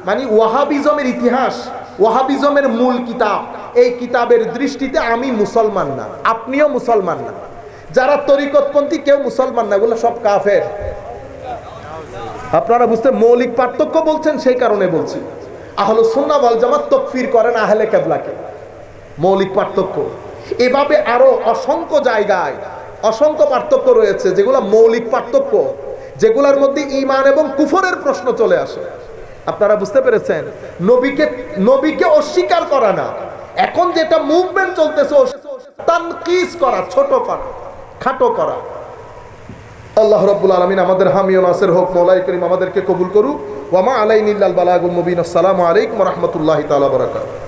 S1: মানে ওয়াহাবিজমের ইতিহাস, ওয়াহাবিজমের মূল কিতাব, এই কিতাবের দৃষ্টিতে আমি মুসলমান না, আপনিও মুসলমান না, যারা তরিকতপন্থী কেউ মুসলমান না, এগুলো সব কাফের। আপনারা বুঝতে, মৌলিক পার্থক্য বলছেন সেই কারণে বলছি। আহলুস সুন্নাহ ওয়াল জামাত তাকফীর করেন আহলে কিবলাকে, মৌলিক পার্থক্য। এভাবে আরো অসংখ্য জায়গায় অসংখ্য পার্থক্য রয়েছে, যেগুলো মৌলিক পার্থক্য, যেগুলোর মধ্যে ঈমান এবং কুফরের প্রশ্ন চলে আসে। আপনারা বুঝতে পেরেছেন? নবীকে অস্বীকার করা না, এখন যেটা মুভমেন্ট চলতেছে তানকিস করা, ছোট করা, খাটো করা। আল্লাহ রাব্বুল আলামিন আমাদের হামি ও নাসির হোক। মওলাই করিম আমাদেরকে কবুল করুক। ওয়া মা আলাইনা ইল্লাল বালাগুল মুবিন। আসসালামু আলাইকুম ওয়া রাহমাতুল্লাহি তাআলা ওয়া বারাকাতুহু।